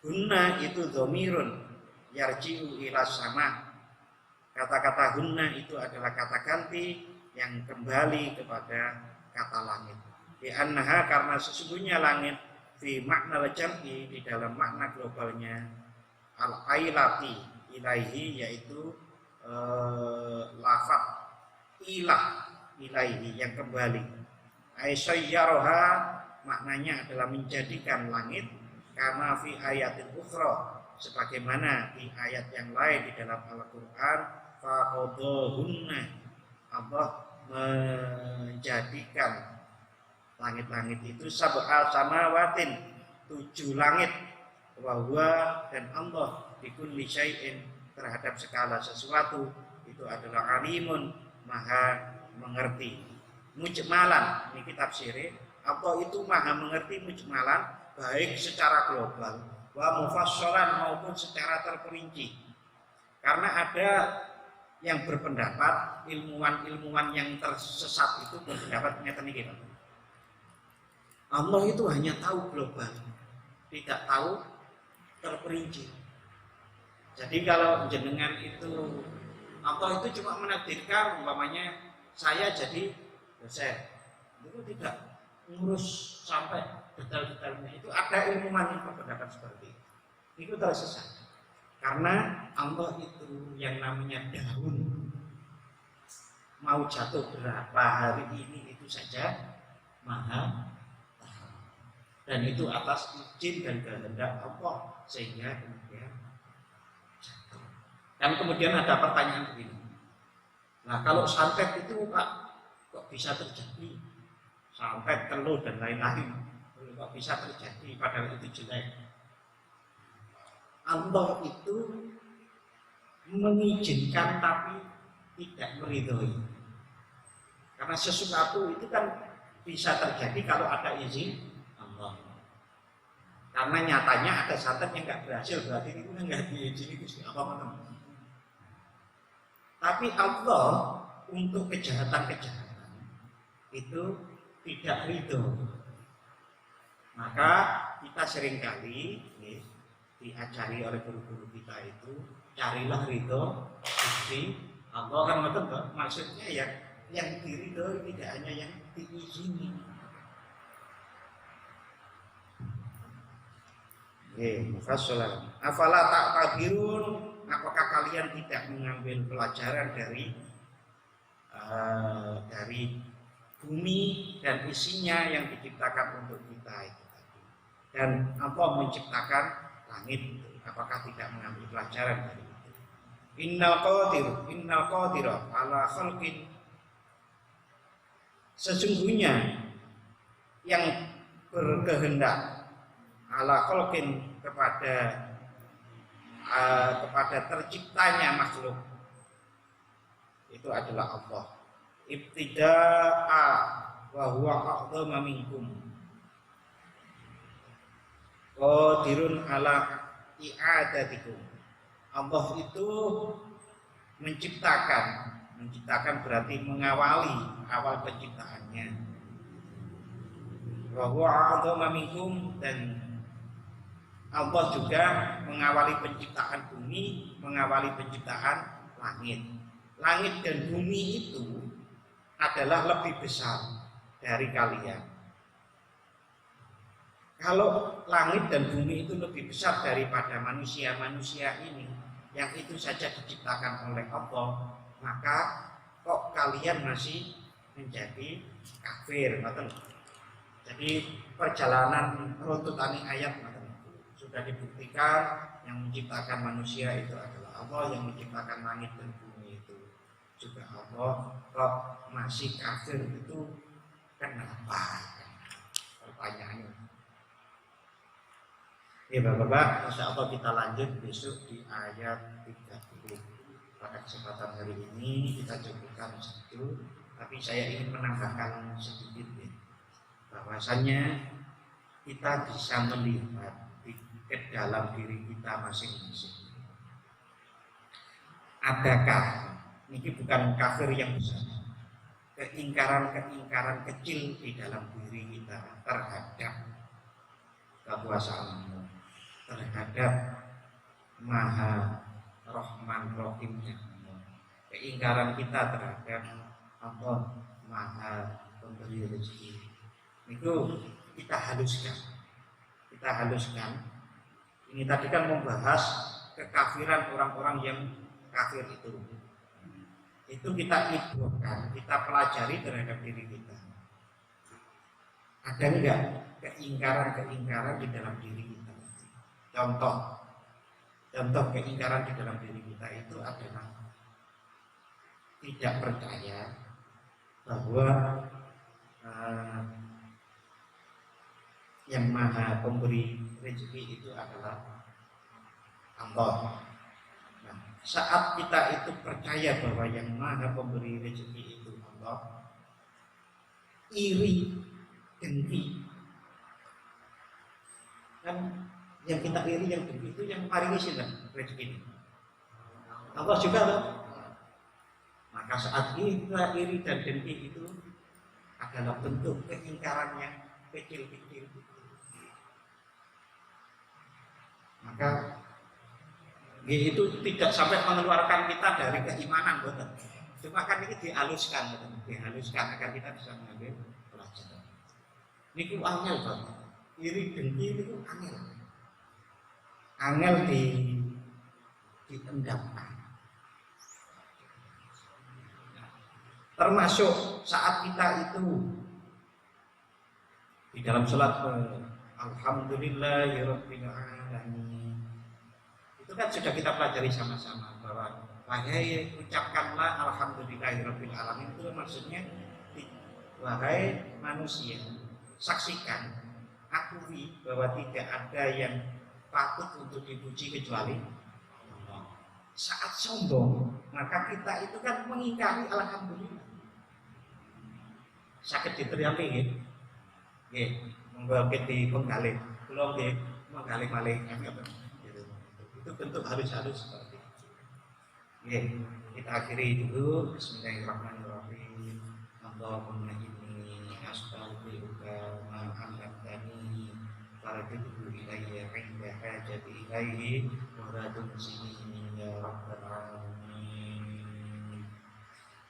Hunna itu dhamirun yarji'u ila sama. Kata-kata hunna itu adalah kata ganti yang kembali kepada kata langit. Di annaha karena sesungguhnya langit fi makna jam'i di dalam makna globalnya al-ailati ilaihi yaitu lafaz ilah ilaihi yang kembali. Aisyayyaroha maknanya adalah menjadikan langit kama fi ayatin ukhra sebagaimana di ayat yang lain di dalam Al-Qur'an faqadahunna Allah menjadikan langit-langit itu sab'a samawatin 7 langit wahwa dan Allah bikulli syai'in terhadap segala sesuatu itu adalah alimun maha mengerti. Mujmalan ini kitab sirih Allah itu maha mengerti mujmalan baik secara global wa mufassalan maupun secara terperinci. Karena ada yang berpendapat ilmuwan-ilmuwan yang tersesat itu berpendapat ngeten iki Allah itu hanya tahu global, tidak tahu terperinci. Jadi kalau jenengan itu Allah itu cuma menakdirkan umpamanya saya jadi dosen, itu tidak ngurus sampai detail-detailnya. Itu ada ilmuwan yang berpendapat seperti itu tersesat. Karena Allah itu yang namanya daun mau jatuh berapa hari ini itu saja Maha tahu. Dan itu atas izin dan kehendak Allah sehingga kemudian jatuh. Dan kemudian ada pertanyaan begini. Nah, kalau santet itu Pak kok bisa terjadi? Santet, telur dan lain-lain kok bisa terjadi padahal itu jelek. Allah itu mengizinkan tapi tidak meridhoi. Karena sesuatu itu kan bisa terjadi kalau ada izin Allah. Karena nyatanya ada santet yang nggak berhasil, berarti itu nggak diizini Gusti Allah. Tapi Allah untuk kejahatan-kejahatan itu tidak ridho. Maka kita seringkali diajari oleh guru-guru kita itu carilah ridho Gusti Allah, kan betul. Maksudnya ya yang diridhoi tidak hanya yang diizini. Mufassalan. Afala ta'tabirun, apakah kalian tidak mengambil pelajaran dari bumi dan isinya yang diciptakan untuk kita itu tadi. Dan Allah menciptakan langit, apakah tidak mengambil pelajaran dari itu? Innal qadir ala khalqin, sesungguhnya yang berkehendak ala khalqin kepada terciptanya makhluk itu adalah Allah. Ibtida'a wa huwa a'dhamu minkum qadirun ala i'adatikum. Allah itu menciptakan berarti mengawali awal penciptaannya. Wa huwa a'dhamu minkum, dan Allah juga mengawali penciptaan bumi, mengawali penciptaan langit. Langit dan bumi itu adalah lebih besar dari kalian. Kalau langit dan bumi itu lebih besar daripada manusia-manusia ini, yang itu saja diciptakan oleh Allah, maka kok kalian masih menjadi kafir? Jadi perjalanan runtutan ayat sudah dibuktikan yang menciptakan manusia itu adalah Allah, yang menciptakan langit dan bumi itu juga Allah. Kok masih kafir itu kenapa? Pertanyaannya. Ya Bapak-bapak, insya Allah kita lanjut besok di ayat 30. Pada kesempatan hari ini kita cukupkan satu, tapi saya ingin menambahkan sedikit ya, bahwasannya kita bisa melihat ke dalam diri kita masing-masing. Adakah, ini bukan kafir yang besar, keingkaran kecil di dalam diri kita terhadap kekuasaan Allah, terhadap Maha Rahman Rahimnya Allah, keingkaran kita terhadap Allah Maha Pemberi rezeki, itu kita haluskan. Ini tadi kan membahas kekafiran orang-orang yang kafir itu kita ibrahkan, kita pelajari terhadap diri kita. Ada enggak keingkaran di dalam diri kita? Contoh keingkaran di dalam diri kita itu adalah tidak percaya bahwa yang Maha Pemberi rezeki itu adalah Allah. Nah, saat kita itu percaya bahwa yang Maha Pemberi rezeki itu Allah, iri, dengki, kan yang kita iri, yang dengki itu yang paling isilah rezeki ini Allah juga loh. Maka saat kita iri dan dengki itu adalah bentuk keingkaran yang kecil-kecil. Maka itu tidak sampai mengeluarkan kita dari keimanan, betul. Cuma kan ini dihaluskan agar kita bisa mengambil pelajaran. Ini ku angel banget. Iri dengki itu angel. Angel diendapkan. Termasuk saat kita itu di dalam sholat Alhamdulillahirabbil alamin. Itu kan sudah kita pelajari sama-sama bahwa wahai ucapkanlah alhamdulillahirabbil alamin, itu maksudnya wahai manusia, saksikan, akui bahwa tidak ada yang patut untuk dipuji kecuali Allah. Saat sombong, maka kita itu kan mengingkari alhamdulillah. Sakit diteriaki nggih. Nggih, monggo di penggalih. Kula nggih menggalih malih gitu. Itu bentuk halus-halus seperti itu. Nggih, kita akhiri dulu. Bismillahirrahmanirrahim. Allahumma inni astaghfiruka ma amlatani farjuhu ilayya 'inda hajati ilaihi wa radun sini ya rabbal alamin.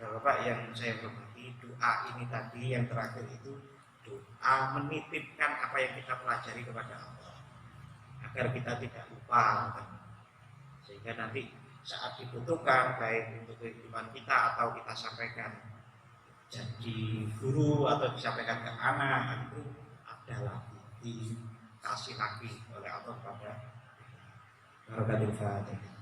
Bapak yang saya hormati, doa ini tadi yang terakhir itu doa menitipkan apa yang kita pelajari kepada Allah agar kita tidak lupa, sehingga nanti saat dibutuhkan baik untuk kehidupan kita atau kita sampaikan jadi guru atau disampaikan ke anak, itu ada lagi dikasih lagi oleh Allah pada Barakatul Fatihah.